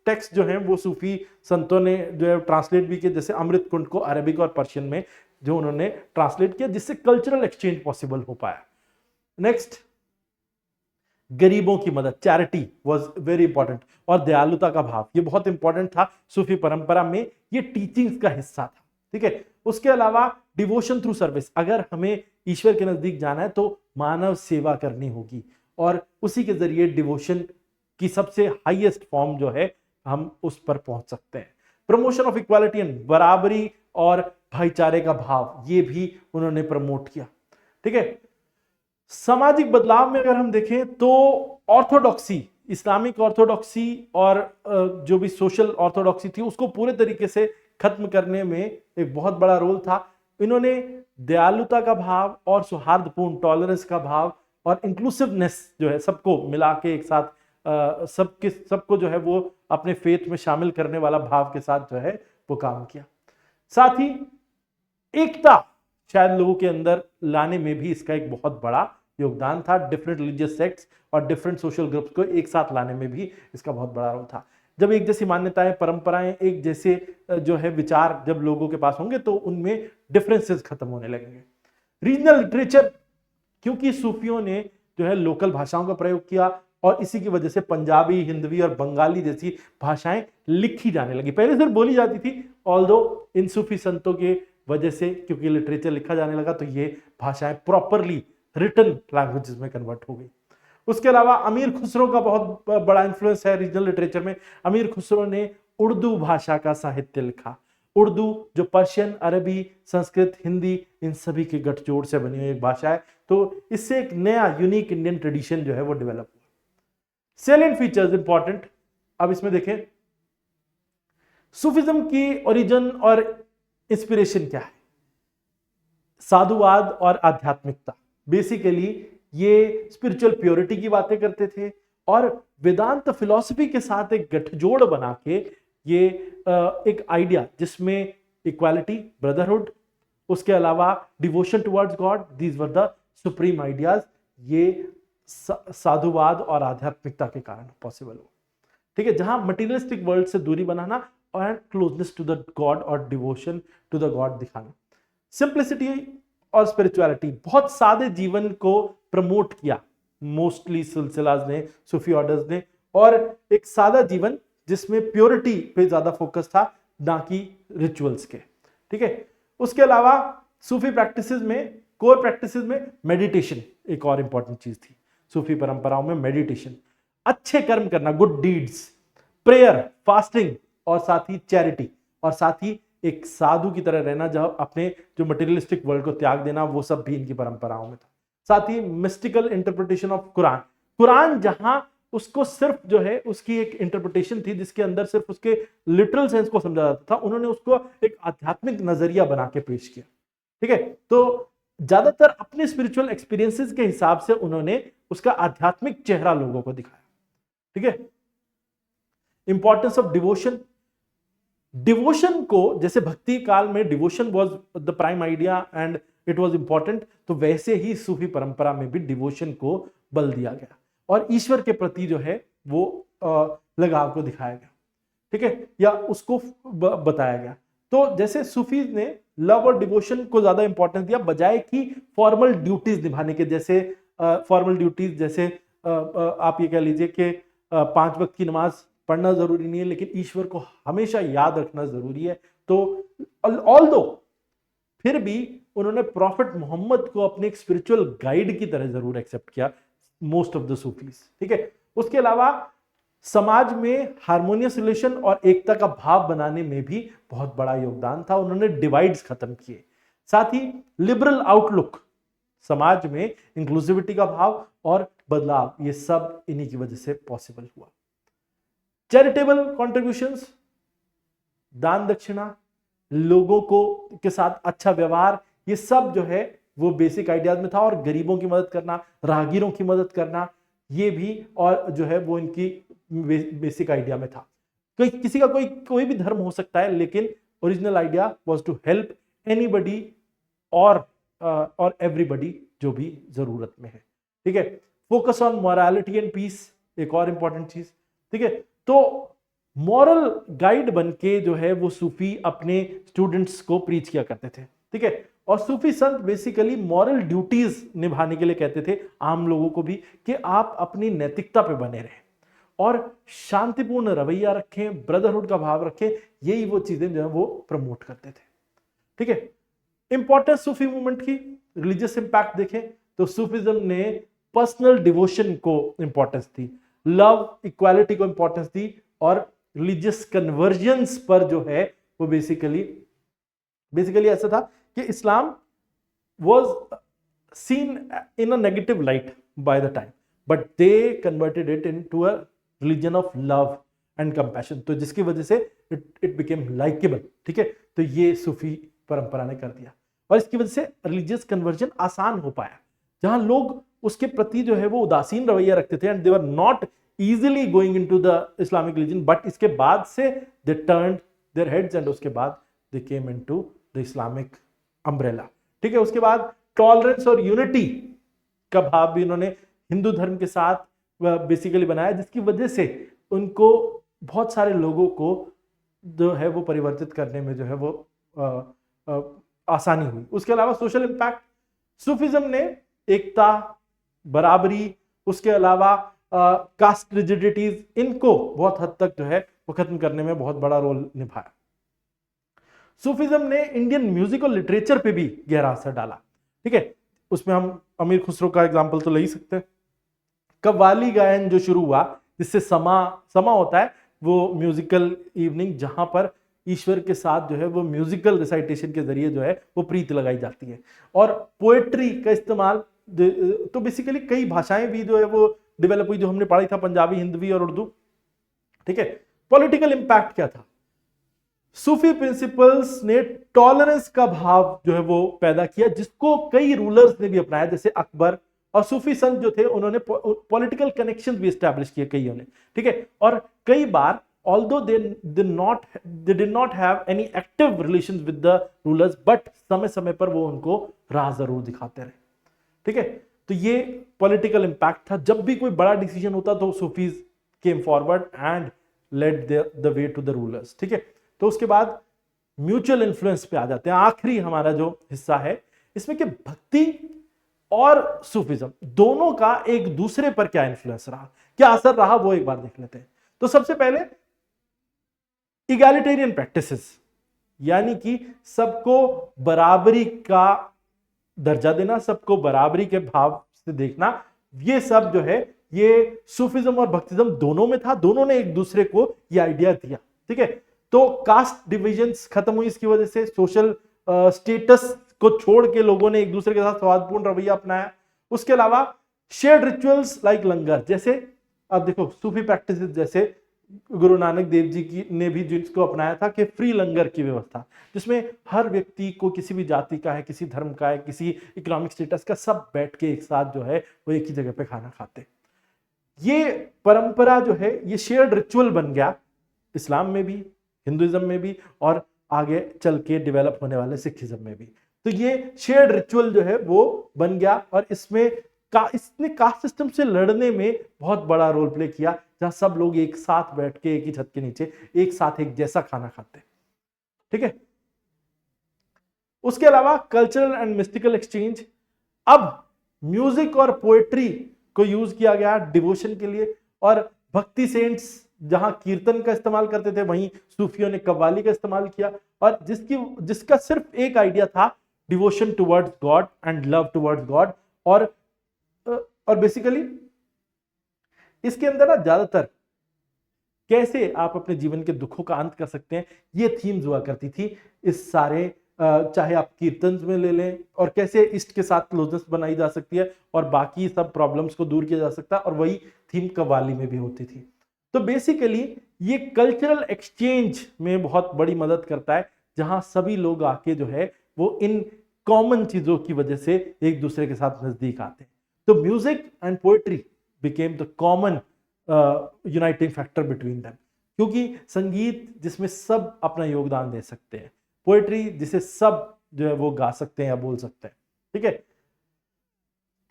टेक्स्ट जो हैं वो सूफी संतों ने जो है ट्रांसलेट भी किए, जैसे अमृत कुंड को अरबिक और पर्शियन में जो उन्होंने ट्रांसलेट किया, जिससे कल्चरल एक्सचेंज पॉसिबल हो पाया। नेक्स्ट, गरीबों की मदद, चैरिटी वाज वेरी इंपॉर्टेंट, और दयालुता का भाव ये बहुत इंपॉर्टेंट था सूफी परंपरा में, ये टीचिंग्स का हिस्सा था, ठीक है। उसके अलावा डिवोशन थ्रू सर्विस, अगर हमें ईश्वर के नजदीक जाना है तो मानव सेवा करनी होगी और उसी के जरिए डिवोशन की सबसे हाईएस्ट फॉर्म जो है हम उस पर पहुंच सकते हैं। प्रमोशन ऑफ इक्वालिटी एंड, बराबरी और भाईचारे का भाव, ये भी उन्होंने प्रमोट किया, ठीक है। सामाजिक बदलाव में अगर हम देखें तो ऑर्थोडॉक्सी, इस्लामिक ऑर्थोडॉक्सी और जो भी सोशल ऑर्थोडॉक्सी थी उसको पूरे तरीके से खत्म करने में एक बहुत बड़ा रोल था। इन्होंने दयालुता का भाव और सौहार्दपूर्ण टॉलरेंस का भाव और इंक्लूसिवनेस जो है सबको मिला के एक साथ सबको जो है वो अपने फेथ में शामिल करने वाला भाव के साथ जो है वो काम किया। साथ ही एकता शायद लोगों के अंदर लाने में भी इसका एक बहुत बड़ा योगदान था। डिफरेंट रिलीजियस सेक्ट्स और डिफरेंट सोशल ग्रुप्स को एक साथ लाने में भी इसका बहुत बड़ा रोल था। जब एक जैसी मान्यताएं, परंपराएं, एक जैसे जो है विचार जब लोगों के पास होंगे तो उनमें डिफरेंसेस खत्म होने लगेंगे। रीजनल लिटरेचर, क्योंकि सूफियों ने जो है लोकल भाषाओं का प्रयोग किया और इसी की वजह से पंजाबी, हिंदवी और बंगाली जैसी भाषाएं लिखी जाने लगी। पहले सिर्फ बोली जाती थी, ऑल्दो इन सूफी संतों के वजह से क्योंकि लिटरेचर लिखा जाने लगा तो ये भाषाएं प्रॉपरली रिटन लैंग्वेजेस में कन्वर्ट हो गई। उसके अलावा अमीर खुसरो का बहुत बड़ा इंफ्लुएंस है रीजनल लिटरेचर में। अमीर खुसरो ने उर्दू भाषा का साहित्य लिखा उर्दू जो पर्शियन, अरबी, संस्कृत, हिंदी, इन सभी के गठजोड़ से बनी हुई एक भाषा है। तो इससे एक नया यूनिक इंडियन ट्रेडिशन जो है वो डेवलप हुआ। सेलेंट फीचर्स इंपॉर्टेंट, अब इसमें देखें सूफिज्म की ओरिजिन और इंस्पिरेशन क्या है। साधुवाद और आध्यात्मिकता, बेसिकली ये स्पिरिचुअल प्योरिटी की बातें करते थे और वेदांत फिलॉसफी के साथ एक गठजोड़ बना के ये एक आइडिया जिसमें इक्वालिटी, ब्रदरहुड, उसके अलावा devotion towards God, these were the supreme ideas, ये साधुवाद और आध्यात्मिकता के कारण पॉसिबल हो। ठीक है, जहां मटीरियलिस्टिक वर्ल्ड से दूरी बनाना और क्लोजनेस टू द गॉड और डिवोशन टू द गॉड दिखाना। सिंप्लिसिटी और स्पिरिचुअलिटी, बहुत सादे जीवन को प्रमोट किया मोस्टली सिलसिलाज ने, सूफी ऑर्डर्स ने, और एक सादा जीवन जिसमें प्योरिटी पे ज्यादा फोकस था ना कि रिचुअल्स के। ठीक है, उसके अलावा सूफी प्रैक्टिसेस में, कोर प्रैक्टिसेस में मेडिटेशन एक और इंपॉर्टेंट चीज थी। सूफी परंपराओं में मेडिटेशन, अच्छे कर्म करना, गुड डीड्स, प्रेयर, फास्टिंग और साथ ही चैरिटी, और साथ ही एक साधु की तरह रहना, जब अपने जो मटेरियलिस्टिक वर्ल्ड को त्याग देना, वो सब भी इनकी परंपराओं में था। साथ ही mystical interpretation of Quran, Quran जहां उसको सिर्फ जो है उसकी एक इंटरप्रिटेशन थी जिसके अंदर सिर्फ उसके लिटरल सेंस को समझा जाता था, उन्होंने उसको एक आध्यात्मिक नजरिया बना के पेश किया। ठीक है, तो ज्यादातर अपने स्पिरिचुअल एक्सपीरियंसेस के हिसाब से उन्होंने उसका आध्यात्मिक चेहरा लोगों को दिखाया। ठीक है, इंपॉर्टेंस ऑफ डिवोशन, डिवोशन को जैसे भक्ति काल में devotion was the prime idea and it was important, तो वैसे ही सूफी परंपरा में भी डिवोशन को बल दिया गया और ईश्वर के प्रति जो है वो लगाव को दिखाया गया। ठीक है, या उसको बताया गया। तो जैसे सूफी ने लव और डिवोशन को ज्यादा इंपॉर्टेंस दिया बजाय कि फॉर्मल ड्यूटीज निभाने के। जैसे फॉर्मल ड्यूटीज जैसे आप ये कह लीजिए कि 5 वक्त की नमाज पढ़ना जरूरी नहीं है, लेकिन ईश्वर को हमेशा याद रखना जरूरी है। तो ऑल्दो फिर भी उन्होंने प्रॉफिट मोहम्मद को अपने एक स्पिरिचुअल गाइड की तरह जरूर एक्सेप्ट किया, मोस्ट ऑफ द सूफीज। ठीक है, उसके अलावा समाज में हार्मोनियस रिलेशन और एकता का भाव बनाने में भी बहुत बड़ा योगदान था। उन्होंने डिवाइड्स खत्म किए। साथ ही लिबरल आउटलुक, समाज में इंक्लूसिविटी का भाव और बदलाव, ये सब इन्हीं की वजह से पॉसिबल हुआ। चैरिटेबल कॉन्ट्रीब्यूशंस, दान दक्षिणा, लोगों को के साथ अच्छा व्यवहार, ये सब जो है वो बेसिक आइडियाज में था। और गरीबों की मदद करना, राहगीरों की मदद करना, ये भी और जो है वो इनकी बेसिक आइडिया में था। किसी का कोई भी धर्म हो सकता है, लेकिन original idea was to help anybody और एवरीबडी जो भी जरूरत में है। ठीक है, focus on morality and peace, एक और इंपॉर्टेंट चीज। ठीक है, तो मॉरल गाइड बन के जो है वो सूफी अपने स्टूडेंट्स को प्रीच किया करते थे। ठीक है, और सूफी संत बेसिकली मॉरल ड्यूटीज निभाने के लिए कहते थे आम लोगों को भी कि आप अपनी नैतिकता पे बने रहें और शांतिपूर्ण रवैया रखें, ब्रदरहुड का भाव रखें। यही वो चीजें जो है वो प्रमोट करते थे। ठीक है, इंपॉर्टेंस सूफी मूवमेंट की, रिलीजियस इंपैक्ट देखें तो सूफिज्म ने पर्सनल डिवोशन को इंपॉर्टेंस दी, लव इक्वालिटी को इंपॉर्टेंस दी, और रिलीजियस कन्वर्जन्स पर जो है वो बेसिकली ऐसा था कि Islam was seen in a negative light by the time, but they converted it into a religion of love and compassion, तो जिसकी वजह से इट बिकेम लाइकेबल। ठीक है, तो ये सूफी परंपरा ने कर दिया और इसकी वजह से रिलीजियस कन्वर्जन आसान हो पाया। जहां लोग उसके प्रति जो है वो उदासीन रवैया रखते थे and they were not easily going into the Islamic religion, but इसके बाद से they turned their heads and उसके बाद they came into the Islamic umbrella। ठीक है, उसके बाद टॉलरेंस और यूनिटी का भाव भी इन्होंने हिंदू धर्म के साथ बेसिकली बनाया, जिसकी वजह से उनको बहुत सारे लोगों को जो है वो परिवर्तित करने में जो है वो आसानी हुई। उसके अलावा सोशल इंपैक्ट, सूफिज्म ने एकता, बराबरी, उसके अलावा कास्ट रिजिडिटीज, इनको बहुत हद तक जो है वो खत्म करने में बहुत बड़ा रोल निभाया। सूफिज्म ने इंडियन म्यूजिक और लिटरेचर पे भी गहरा असर डाला। ठीक है, उसमें हम अमीर खुसरो का एग्जांपल तो ले ही सकते हैं। कव्वाली गायन जो शुरू हुआ, जिससे समा होता है वो म्यूजिकल इवनिंग, जहां पर ईश्वर के साथ जो है वो म्यूजिकल रिसाइटेशन के जरिए जो है वो प्रीत लगाई जाती है। और पोएट्री का इस्तेमाल तो बेसिकली कई भाषाएं भी जो है वो डेवलप हुई, जो हमने पढ़ी था, पंजाबी, हिंदी और उर्दू। ठीक है, पॉलिटिकल इंपैक्ट क्या था? सूफी प्रिंसिपल्स ने टॉलरेंस का भाव जो है वो पैदा किया, जिसको कई रूलर्स ने भी अपनाया, जैसे अकबर। और सूफी संत जो थे उन्होंने पॉलिटिकल कनेक्शंस भी एस्टैब्लिश किए कईयों ने। ठीक है, और कई बार although they did not have any active relations with the rulers, but समय समय पर वो उनको राह जरूर दिखाते रहे। ठीक है, तो ये पॉलिटिकल इंपैक्ट था। जब भी कोई बड़ा डिसीजन होता तो Sufis came forward and led the way to the rulers. ठीक है, तो उसके बाद म्यूचुअल इन्फ्लुएंस पे आ जाते हैं। आखिरी हमारा जो हिस्सा है इसमें कि भक्ति और सूफिज्म दोनों का एक दूसरे पर क्या इन्फ्लुएंस रहा, क्या असर रहा, वो एक बार देख लेते हैं। तो सबसे पहले इगैलिटेरियन प्रैक्टिसेस, यानी कि सबको बराबरी का दर्जा देना, सबको बराबरी के भाव से देखना, ये सब जो है ये सूफिज्म और भक्तिज्म दोनों में था। दोनों ने एक दूसरे को ये आइडिया दिया। ठीक है, तो कास्ट डिविजन्स खत्म हुई इसकी वजह से। सोशल स्टेटस को छोड़ के लोगों ने एक दूसरे के साथ सौहार्दपूर्ण रवैया अपनाया। उसके अलावा शेयर्ड रिचुअल्स लाइक लंगर, जैसे अब देखो सूफी प्रैक्टिसेस जैसे गुरु नानक देव जी की ने भी जिसको अपनाया था कि फ्री लंगर की व्यवस्था, जिसमें हर व्यक्ति को, किसी भी जाति का है, किसी धर्म का है, किसी इकोनॉमिक स्टेटस का, सब बैठ के एक साथ जो है वो एक ही जगह पे खाना खाते। ये परंपरा जो है ये शेयर्ड रिचुअल बन गया इस्लाम में भी, हिंदुइज्म में भी, और आगे चल के डेवलप होने वाले सिखिज्म में भी। तो ये शेयर्ड रिचुअल जो है वो बन गया, और इसने कास्ट सिस्टम से लड़ने में बहुत बड़ा रोल प्ले किया, जहां सब लोग एक साथ बैठ के एक ही छत के नीचे एक साथ एक जैसा खाना खाते। ठीक है, उसके अलावा कल्चरल एंड मिस्टिकल एक्सचेंज। अब म्यूजिक और पोएट्री को यूज किया गया डिवोशन के लिए, और भक्ति सेंट्स जहां कीर्तन का इस्तेमाल करते थे वहीं सूफियों ने कव्वाली का इस्तेमाल किया, और जिसका सिर्फ एक आइडिया था, devotion towards God and love towards God. और बेसिकली इसके अंदर ना ज्यादातर कैसे आप अपने जीवन के दुखों का अंत कर सकते हैं, ये थीम्स हुआ करती थी इस सारे, चाहे आप कीर्तन में ले लें, और कैसे इष्ट के साथ क्लोजनेस बनाई जा सकती है और बाकी सब प्रॉब्लम्स को दूर किया जा सकता है, और वही थीम कव्वाली में भी होती थी। तो बेसिकली ये कल्चरल एक्सचेंज में बहुत बड़ी मदद करता है, जहां सभी लोग आके जो है वो इन कॉमन चीजों की वजह से एक दूसरे के साथ नजदीक आते हैं। तो music and poetry became the common uniting factor between them, क्योंकि संगीत जिसमें सब अपना योगदान दे सकते हैं, पोएट्री जिसे सब जो है वो गा सकते हैं या बोल सकते हैं। ठीक है,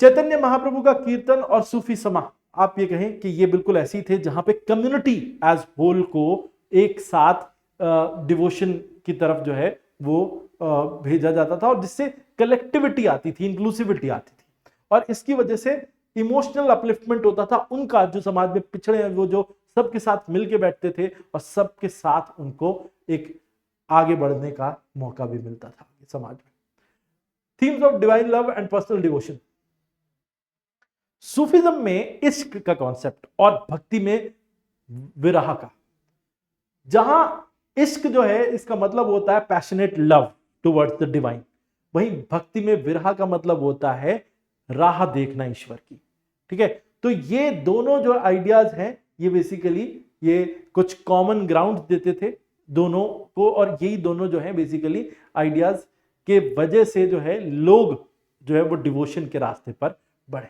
चैतन्य महाप्रभु का कीर्तन और सूफी समा, आप ये कहें कि ये बिल्कुल ऐसे ही थे जहां पे कम्युनिटी एज होल को एक साथ डिवोशन की तरफ जो है वो भेजा जाता था, और जिससे कलेक्टिविटी आती थी, इंक्लूसिविटी आती थी, और इसकी वजह से इमोशनल अपलिफ्टमेंट होता था उनका, जो समाज में पिछड़े हैं वो जो सबके साथ मिलके बैठते थे, और सबके साथ उनको एक आगे बढ़ने का मौका भी मिलता था समाज में। Themes of divine love and personal devotion. Sufism में इश्क का कॉन्सेप्ट और भक्ति में विरह का, जहां इश्क जो है इसका मतलब होता है passionate love towards the divine, वहीं भक्ति में विरह का मतलब होता है राह देखना ईश्वर की। ठीक है, तो ये दोनों जो आइडियाज हैं ये बेसिकली ये कुछ कॉमन ग्राउंड देते थे दोनों को, और यही दोनों जो है बेसिकली आइडियाज के वजह से जो है लोग जो है वो डिवोशन के रास्ते पर बढ़े।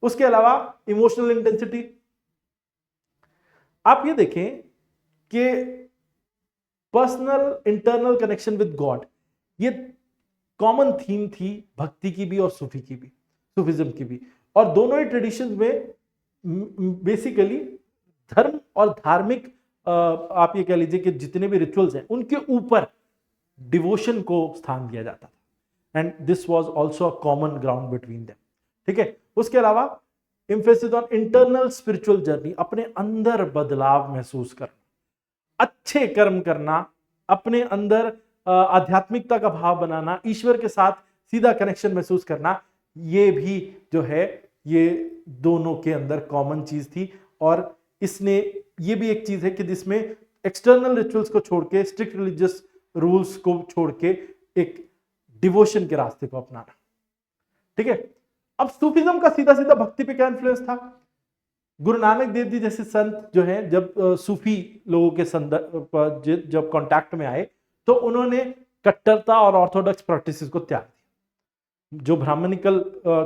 उसके अलावा इमोशनल इंटेंसिटी, आप ये देखें कि personal internal connection with God, ये कॉमन थीम थी भक्ति की भी और सूफी की भी, सूफिज्म की भी, और दोनों ही ट्रेडिशंस में बेसिकली धर्म और धार्मिक आप ये कह लीजिए कि जितने भी रिचुअल्स हैं उनके ऊपर डिवोशन को स्थान दिया जाता था, and this was also a common ground between them. ठीक है, उसके अलावा emphasis on internal spiritual journey, अपने अंदर बदलाव महसूस करना, अच्छे कर्म करना, अपने अंदर आध्यात्मिकता का भाव बनाना, ईश्वर के साथ सीधा कनेक्शन महसूस करना, ये भी जो है ये दोनों के अंदर कॉमन चीज थी। और इसने ये भी एक चीज है कि जिसमें एक्सटर्नल रिचुअल्स को छोड़ के, स्ट्रिक्ट रिलीजियस रूल्स को छोड़ के एक डिवोशन के रास्ते को अपनाना। ठीक है, अब सूफीज्म का सीधा सीधा भक्ति पे क्या इन्फ्लुएंस था? गुरु नानक देव जी जैसे संत जो हैं, जब सूफी लोगों के संदर्भ जब कांटेक्ट में आए तो उन्होंने कट्टरता और ऑर्थोडॉक्स प्रैक्टिसेस को त्याग दिया। जो ब्राह्मणिकल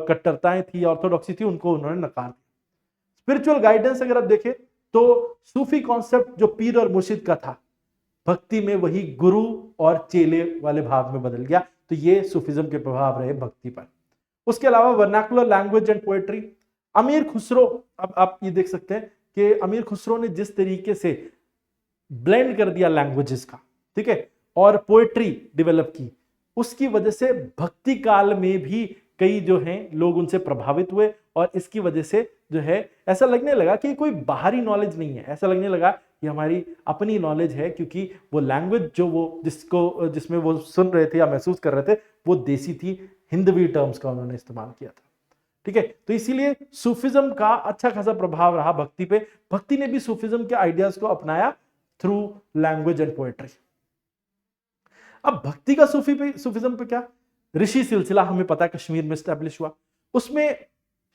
कट्टरताएं थी, ऑर्थोडॉक्सी थी, उनको उन्होंने नकार दिया। स्पिरिचुअल गाइडेंस अगर आप देखें तो सूफी कॉन्सेप्ट जो पीर और मुर्शिद का था, भक्ति में वही गुरु और चेले वाले भाव में बदल गया। तो ये सूफीज्म के प्रभाव रहे भक्ति पर। उसके अलावा वर्नाकुलर लैंग्वेज एंड पोएट्री, अमीर खुसरो, अब आप ये देख सकते हैं कि अमीर खुसरो ने जिस तरीके से ब्लेंड कर दिया लैंग्वेजेस का, ठीक है, और पोएट्री डेवलप की, उसकी वजह से भक्ति काल में भी कई जो हैं लोग उनसे प्रभावित हुए। और इसकी वजह से जो है ऐसा लगने लगा कि कोई बाहरी नॉलेज नहीं है, ऐसा लगने लगा कि हमारी अपनी नॉलेज है, क्योंकि वो लैंग्वेज जो वो जिसमें वो सुन रहे थे या महसूस कर रहे थे वो देसी थी, हिंदवी टर्म्स का उन्होंने इस्तेमाल किया था। ठीक है, तो इसीलिए सूफिज्म का अच्छा खासा प्रभाव रहा भक्ति पे। भक्ति ने भी सूफिज्म के आइडियाज को अपनाया थ्रू लैंग्वेज एंड पोएट्री। अब भक्ति का सूफिज्म पे क्या, ऋषि सिलसिला हमें पता है कश्मीर में स्टैब्लिश हुआ, उसमें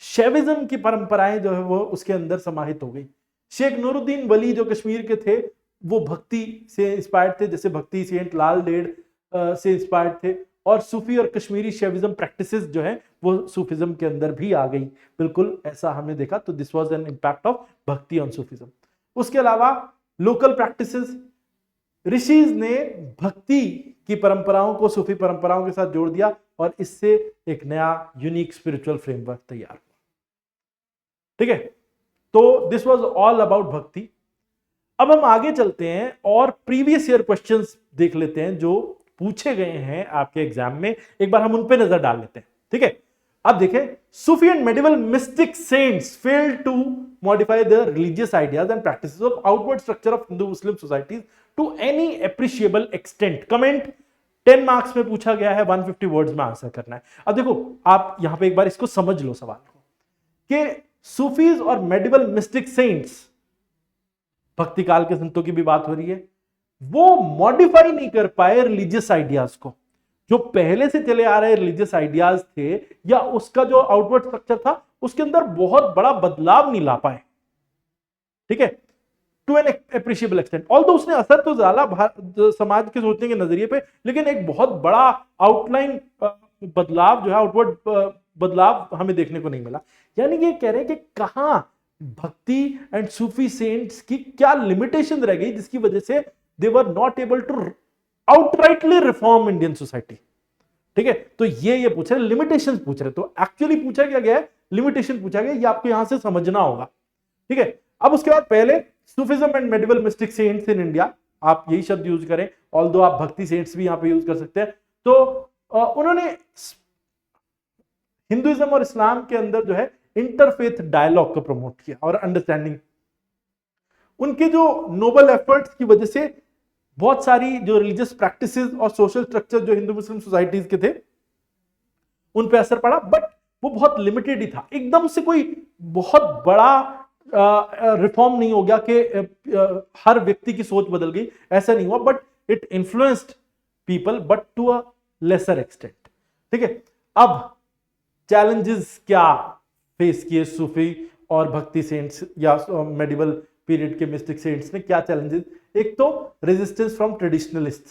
शैविज्म की परंपराएं जो है वो उसके अंदर समाहित हो गई। शेख नूरुद्दीन वली जो कश्मीर के थे वो भक्ति से इंस्पायर्ड थे, जैसे भक्ति सेंट लाल डेढ़ से इंस्पायर्ड थे, और सूफी और कश्मीरी शैविज्म प्रैक्टिसेस जो है वो सूफिज्म के अंदर भी आ गई, बिल्कुल ऐसा हमने देखा। तो this was an impact of भक्ति ऑन सूफिज्म। उसके अलावा लोकल प्रैक्टिसेस, ऋषिज ने भक्ति की परंपराओं को सूफी परंपराओं के साथ जोड़ दिया और इससे एक नया यूनिक स्पिरिचुअल फ्रेमवर्क तैयार हुआ। ठीक है, तो दिस वाज ऑल अबाउट भक्ति। अब हम आगे चलते हैं और प्रीवियस ईयर क्वेश्चंस देख लेते हैं जो पूछे गए हैं आपके एग्जाम में, एक बार हम उन पे नजर डाल लेते हैं। ठीक है, अब देखें, Sufi and medieval mystic saints failed to modify the religious ideas and practices of outward structure of Hindu Muslim societies to any appreciable extent. Comment 10 marks में पूछा गया है, 150 वर्ड्स में आंसर करना है। अब देखो, आप यहां पे एक बार इसको समझ लो सवाल को, कि सूफीज और मेडिवल मिस्टिक सेंट्स, भक्ति काल के संतों की भी बात हो रही है, वो मॉडिफाई नहीं कर पाए रिलीजियस आइडियाज को। जो पहले से चले आ रहे रिलीजियस आइडियाज थे या उसका जो आउटवर्ड स्ट्रक्चर था उसके अंदर बहुत बड़ा बदलाव नहीं ला पाए। ठीक है, to an appreciable extent, although उसने असर तो डाला समाज के सोचने के नजरिए पे, लेकिन एक बहुत बड़ा आउटलाइन बदलाव जो है, आउटवर्ड बदलाव हमें देखने को नहीं मिला। यानी ये कह रहे हैं कि कहां भक्ति एंड सूफी सेंट्स की क्या लिमिटेशन रह गई जिसकी वजह से they were not able to outrightly reform Indian society. ठीक है, तो ये पूछ रहे, लिमिटेशन पूछ रहे, तो एक्चुअली पूछा क्या गया है, लिमिटेशन पूछा गया, ये आपको यहां से समझना होगा। ठीक है, अब उसके बाद पहले Sufism and medieval mystic saints in India, आप यही शब्द यूज करें, ऑल्दो आप भक्ति सेंट्स भी यहां पे यूज कर सकते हैं। तो उन्होंने हिंदुइज्म और इस्लाम के अंदर जो है इंटरफेथ डायलॉग को प्रमोट किया और अंडरस्टैंडिंग। उनके जो नोबल एफर्ट्स की वजह से बहुत सारी जो रिलीजियस प्रैक्टिसेस और सोशल स्ट्रक्चर जो हिंदू मुस्लिम सोसाइटीज के थे उन पे असर पड़ा, बट वो बहुत लिमिटेड ही था। एकदम से कोई बहुत बड़ा रिफॉर्म नहीं हो गया कि हर व्यक्ति की सोच बदल गई, ऐसा नहीं हुआ, but it influenced people but to a lesser extent. ठीक है, अब चैलेंजेस क्या फेस किए सूफी और भक्ति सेंट्स या मेडिवल पीरियड के मिस्टिक सेंट्स ने, क्या चैलेंजेस? एक तो resistance from traditionalist,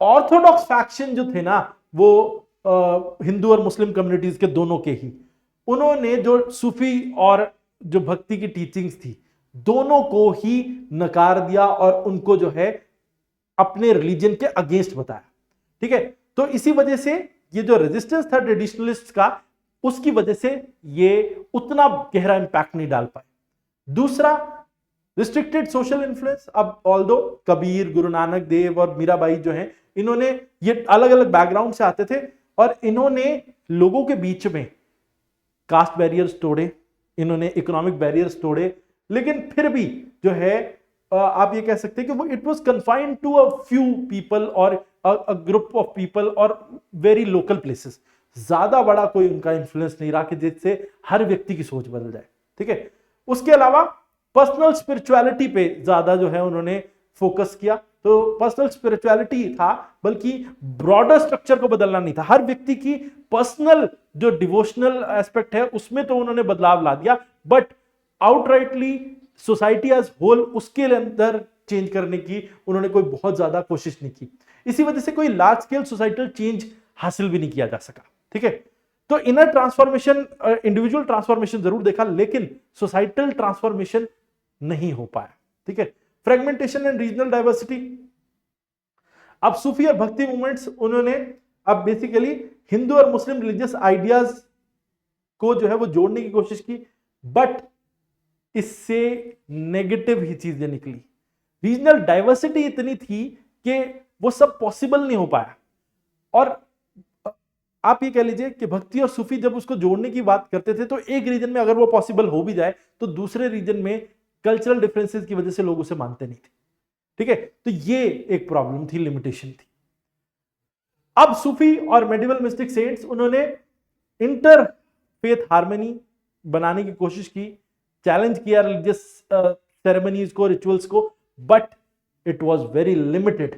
orthodox faction जो थे ना वो हिंदू और मुस्लिम कम्युनिटीज के दोनों के ही, उन्होंने जो सूफी और जो भक्ति की टीचिंग्स थी दोनों को ही नकार दिया और उनको जो है अपने रिलीजन के अगेंस्ट बताया। ठीक है, तो इसी वजह से ये जो रेजिस्टेंस था ट्रेडिशनलिस्ट का, उसकी वजह से ये उतना गहरा इंपैक्ट नहीं डाल पाए। दूसरा, रिस्ट्रिक्टेड सोशल इन्फ्लुएंस। अब ऑल्दो कबीर, गुरु नानक देव और मीराबाई जो हैं, इन्होंने ये अलग अलग बैकग्राउंड से आते थे और इन्होंने लोगों के बीच में कास्ट बैरियर्स तोड़े, इन्होंने इकोनॉमिक बैरियर्स तोड़े, लेकिन फिर भी जो है आप ये कह सकते हैं कि वो it was confined to a few people और अ ग्रुप ऑफ पीपल और वेरी लोकल प्लेसेस। ज्यादा बड़ा कोई उनका इन्फ्लुएंस नहीं रहा कि जिससे हर व्यक्ति की सोच बदल जाए। ठीक है, उसके अलावा पर्सनल स्पिरिचुअलिटी पे ज्यादा जो है उन्होंने फोकस किया। तो पर्सनल स्पिरिचुअलिटी था, बल्कि ब्रॉडर स्ट्रक्चर को बदलना नहीं था। हर व्यक्ति की पर्सनल जो डिवोशनल एस्पेक्ट है उसमें तो उन्होंने बदलाव ला दिया, but outrightly society as whole उसके अंदर चेंज करने की उन्होंने कोई बहुत ज्यादा कोशिश नहीं की। इसी वजह से कोई लार्ज स्केल सोसाइटल चेंज हासिल भी नहीं किया जा सका। ठीक है, तो इनर ट्रांसफॉर्मेशन, इंडिविजुअल ट्रांसफॉर्मेशन जरूर देखा, लेकिन सोसाइटल ट्रांसफॉर्मेशन नहीं हो पाया। ठीक है, फ्रेगमेंटेशन एंड रीजनल डाइवर्सिटी। अब सूफी और भक्ति मूवमेंट्स उन्होंने अब बेसिकली हिंदू और मुस्लिम रिलीजियस आइडियाज को जो है वो जोड़ने की कोशिश की, बट इससे नेगेटिव ही चीजें निकली। रीजनल डाइवर्सिटी इतनी थी कि वो सब पॉसिबल नहीं हो पाया। और आप ये कह लीजिए कि भक्ति और सूफी जब उसको जोड़ने की बात करते थे तो एक रीजन में अगर वो पॉसिबल हो भी जाए तो दूसरे रीजन में कल्चरल डिफरेंसेस की वजह से लोग उसे मानते नहीं थे। ठीक है, तो ये एक प्रॉब्लम थी, लिमिटेशन थी। अब सूफी और मेडिवल मिस्टिक सेंट्स उन्होंने इंटर फेथ हार्मनी बनाने की कोशिश की, चैलेंज किया रिलीजियस सेरेमनीज को, रिचुअल्स को, but it was very limited.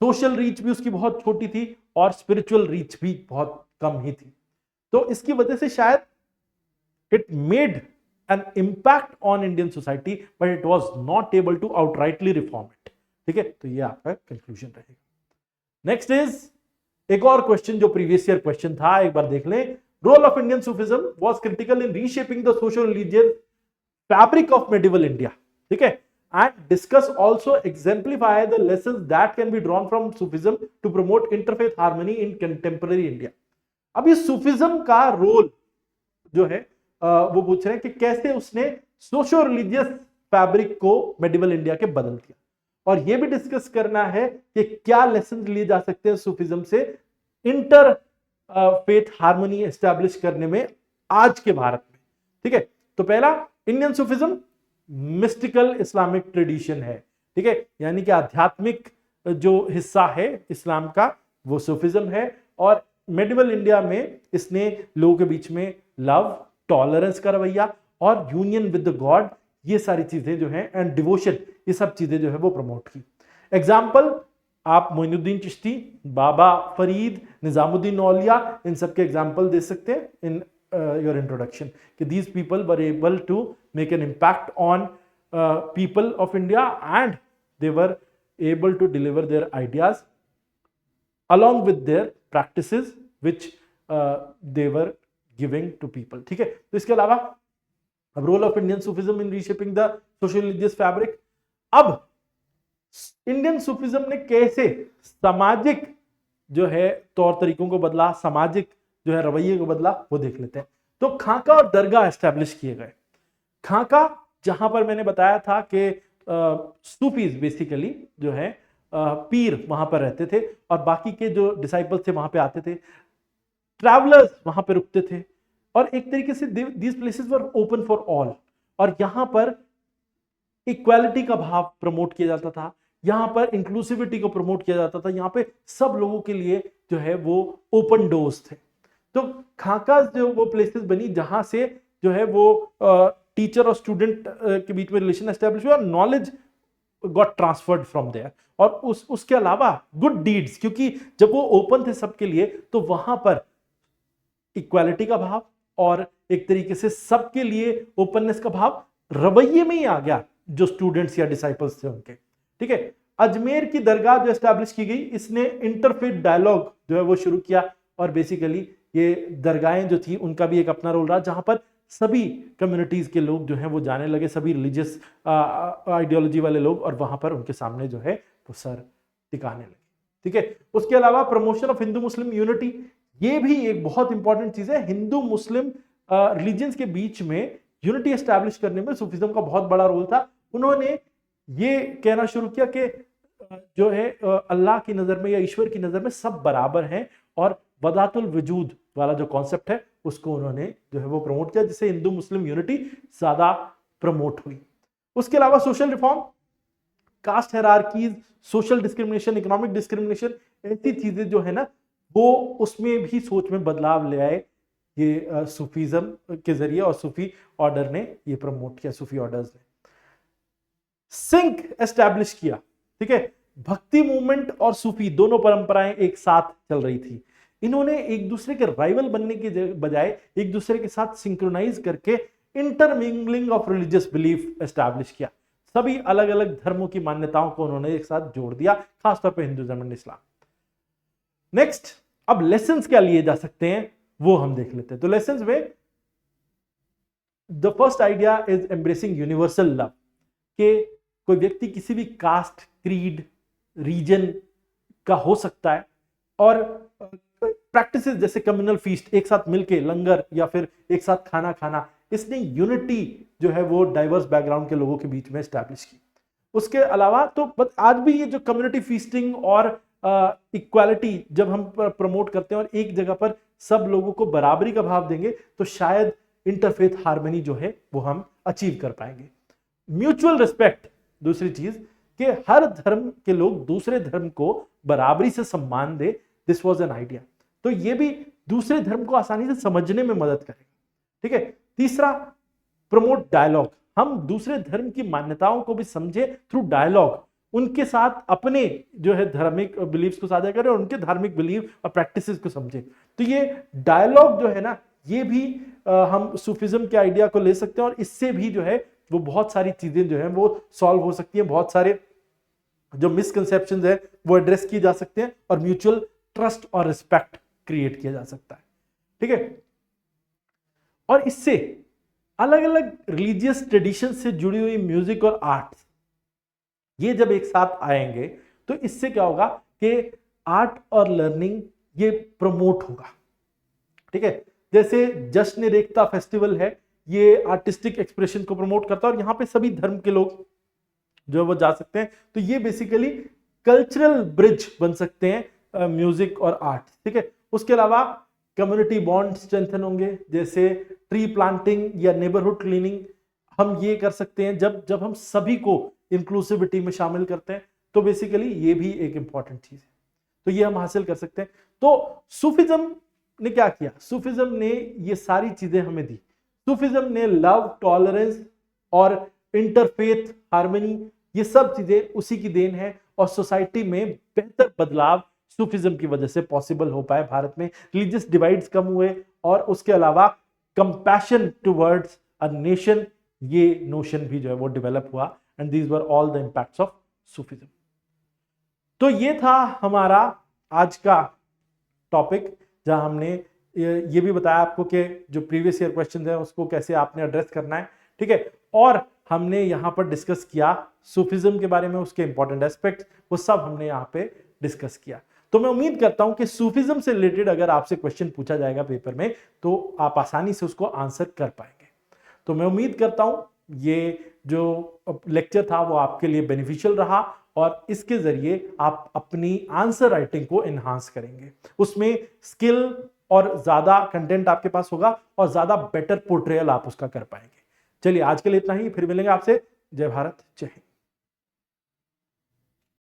Social reach भी उसकी बहुत छोटी थी और स्पिरिचुअल रीच भी बहुत कम ही थी। तो इसकी वजह से शायद it made an impact on Indian society, but it was not able to outrightly reform it. ठीक है, तो ये आपका कंक्लूजन रहेगा। नेक्स्ट इज एक और क्वेश्चन जो प्रीवियस ईयर क्वेश्चन था, एक बार देख लें। Role of Indian Sufism was critical in reshaping the social religious fabric of medieval India. ठीक है, and discuss also exemplify the lessons that can be drawn from Sufism to promote interfaith harmony in contemporary India। अब इस Sufism का role जो है वो पूछ रहे हैं कि कैसे उसने सोशो रिलीजियस फैब्रिक को मेडिवल इंडिया के बदल दिया, और ये भी डिस्कस करना है कि क्या लेसन लिए जा सकते हैं सूफिज्म से इंटर फेथ हार्मनी एस्टैब्लिश करने में आज के भारत में। ठीक है, तो पहला, Indian Sufism mystical Islamic tradition है। ठीक है, यानी कि आध्यात्मिक जो हिस्सा है इस्लाम का वो सूफिज्म है, और मेडिवल इंडिया में इसने लोगों के बीच में लव, टॉलरेंस का रवैया और यूनियन विद द गॉड, ये सारी चीजें जो हैं, एंड डिवोशन, ये सब चीजें जो है वो प्रमोट की। एग्जाम्पल आप मोइनुद्दीन चिश्ती, बाबा फरीद, निजामुद्दीन औलिया, इन सब के एग्जाम्पल दे सकते हैं इन योर इंट्रोडक्शन कि these people were able to make an impact on people of India and they were able to deliver their ideas along with their practices which they were giving to people। ठीक है, तो इसके अलावा अब role of Indian Sufism in reshaping the social religious fabric. अब Indian Sufism ने कैसे सामाजिक जो है तौर तरीकों को बदला, सामाजिक जो है रवैये को बदला, वो देख लेते हैं। तो खाका और दरगाह एस्टैब्लिश किए गए। खाका जहां पर मैंने बताया था कि सूफीज बेसिकली जो है पीर वहां पर रहते थे और बाकी के जो डिसाइपल्स थे वहां पे आते थे, ट्रैवलर्स वहां पे रुकते थे, और एक तरीके से these places were open for all, और यहां पर इक्वालिटी का भाव प्रमोट किया जाता था, यहां पर इंक्लूसिविटी को प्रमोट किया जाता था, यहां पे सब लोगों के लिए जो है वो ओपन डोर्स थे। तो खाका जो वो प्लेसेस बनी जहां से जो है वो टीचर और स्टूडेंट के बीच में रिलेशन एस्टेब्लिश हुआ, knowledge got transferred from there, और उसके अलावा गुड डीड्स, क्योंकि जब वो ओपन थे सबके लिए तो वहां पर इक्वालिटी का भाव और एक तरीके से सबके लिए ओपननेस का भाव रवैये में ही आ गया जो स्टूडेंट्स या डिसाइपल्स थे उनके। ठीक है, अजमेर की दरगाह जो एस्टैब्लिश की गई, इसने इंटरफेथ डायलॉग जो है वो शुरू किया, और बेसिकली ये दरगाहें जो थी उनका भी एक अपना रोल रहा, जहां पर सभी कम्युनिटीज के लोग जो हैं वो जाने लगे, सभी रिलीजियस आइडियोलॉजी वाले लोग, और वहां पर उनके सामने जो है वो सर टिकाने लगे। ठीक है, उसके अलावा promotion of Hindu Muslim unity, ये भी एक बहुत इंपॉर्टेंट चीज है। हिंदू मुस्लिम रिलीजियंस के बीच में यूनिटी एस्टैब्लिश करने में सूफिज्म का बहुत बड़ा रोल था। उन्होंने ये कहना शुरू किया कि जो है अल्लाह की नजर में या ईश्वर की नजर में सब बराबर हैं, और वदातुल वजूद वाला जो कॉन्सेप्ट है उसको उन्होंने जो है वो प्रमोट किया, जिससे हिंदू मुस्लिम यूनिटी ज्यादा प्रमोट हुई। उसके अलावा social reform, caste hierarchies, social discrimination, economic discrimination, ऐसी चीजें जो है ना वो उसमें भी सोच में बदलाव ले आए ये सूफीज्म के जरिए, और सूफी ऑर्डर ने ये प्रमोट किया, सूफी ऑर्डर्स ने। सिंक एस्टैब्लिश किया। ठीक है, भक्ति मूवमेंट और सूफी दोनों परंपराएं एक साथ चल रही थी। इन्होंने एक दूसरे के राइवल बनने के बजाय एक दूसरे के साथ सिंक्रोनाइज करके intermingling of religious belief establish किया। सभी अलग अलग धर्मों की मान्यताओं को उन्होंने एक साथ जोड़ दिया, खासतौर पर हिंदुइज्म एंड इस्लाम। नेक्स्ट, अब लेसन्स क्या लिए जा सकते हैं वो हम देख लेते हैं। तो लेसन्स में the first idea is embracing universal love, कि कोई व्यक्ति किसी भी कास्ट, क्रीड, रीजन का हो सकता है, और प्रैक्टिसेस जैसे कम्युनल फीस्ट, एक साथ मिलके लंगर या फिर एक साथ खाना खाना, इसने यूनिटी जो है वो डाइवर्स बैकग्राउंड के लोगों के बीच में एस्टैब्लिश की। उसके अलावा तो आज भी ये जो कम्युनिटी फीस्टिंग और इक्वालिटी जब हम प्रमोट करते हैं और एक जगह पर सब लोगों को बराबरी का भाव देंगे, तो शायद इंटरफेथ हार्मनी जो है वो हम अचीव कर पाएंगे। म्यूचुअल रिस्पेक्ट, दूसरी चीज कि हर धर्म के लोग दूसरे धर्म को बराबरी से सम्मान दे, दिस वाज एन आइडिया। तो ये भी दूसरे धर्म को आसानी से समझने में मदद करेगा। ठीक है, तीसरा, प्रमोट डायलॉग, हम दूसरे धर्म की मान्यताओं को भी समझे थ्रू डायलॉग, उनके साथ अपने जो है धार्मिक बिलीव्स को साझा करें और उनके धार्मिक बिलीव और प्रैक्टिसेस को समझे। तो ये डायलॉग जो है ना, ये भी हम सूफिज्म के आइडिया को ले सकते हैं और इससे भी जो है वो बहुत सारी चीजें जो है वो सॉल्व हो सकती है, बहुत सारे जो मिसकंसेप्शंस है वो एड्रेस किए जा सकते हैं और म्यूचुअल ट्रस्ट और रिस्पेक्ट क्रिएट किया जा सकता है। ठीक है, और इससे अलग अलग रिलीजियस ट्रेडिशन से जुड़ी हुई म्यूजिक और आर्ट, ये जब एक साथ आएंगे तो इससे क्या होगा कि आर्ट और लर्निंग ये प्रमोट होगा। ठीक है, जैसे जश्न रेखता फेस्टिवल है, ये आर्टिस्टिक एक्सप्रेशन को प्रमोट करता है और यहाँ पे सभी धर्म के लोग जो है वो जा सकते हैं। तो ये बेसिकली कल्चरल ब्रिज बन सकते हैं म्यूजिक और आर्ट। ठीक है, उसके अलावा कम्युनिटी बॉन्ड स्ट्रेंथन होंगे, जैसे ट्री प्लांटिंग या नेबरहुड क्लीनिंग हम ये कर सकते हैं जब हम सभी को इंक्लूसिविटी में शामिल करते हैं। तो बेसिकली ये भी एक इंपॉर्टेंट चीज है, तो ये हम हासिल कर सकते हैं। तो सूफिज्म ने क्या किया, सूफिज्म ने ये सारी चीजें हमें दी। सूफिज्म ने लव, टॉलरेंस और इंटरफेथ हार्मनी, ये सब चीजें उसी की देन है और सोसाइटी में बेहतर बदलाव सूफिज्म की वजह से पॉसिबल हो पाए। भारत में रिलीजियस डिवाइड्स कम हुए और उसके अलावा कंपैशन टुवर्ड्स अ नेशन, ये नोशन भी जो है वो डेवलप हुआ and these were all the impacts of Sufism. तो ये था हमारा आज का टॉपिक, जहां हमने ये भी बताया आपको कि जो प्रीवियस ईयर क्वेश्चन है उसको कैसे आपने एड्रेस करना है। ठीक है, और हमने यहाँ पर डिस्कस किया सूफिज्म के बारे में, उसके इंपॉर्टेंट एस्पेक्ट, वो सब हमने यहाँ पे डिस्कस किया। तो मैं उम्मीद करता हूं कि सूफिज्म से रिलेटेड अगर आपसे क्वेश्चन पूछा जाएगा पेपर में तो आप आसानी से उसको आंसर कर पाएंगे। तो मैं उम्मीद करता हूं ये जो लेक्चर था वो आपके लिए बेनिफिशियल रहा और इसके जरिए आप अपनी आंसर राइटिंग को एनहांस करेंगे, उसमें स्किल और ज्यादा कंटेंट आपके पास होगा और ज्यादा बेटर पोर्ट्रेयल आप उसका कर पाएंगे। चलिए आज के लिए इतना ही, फिर मिलेंगे आपसे। जय भारत, जय हिंद।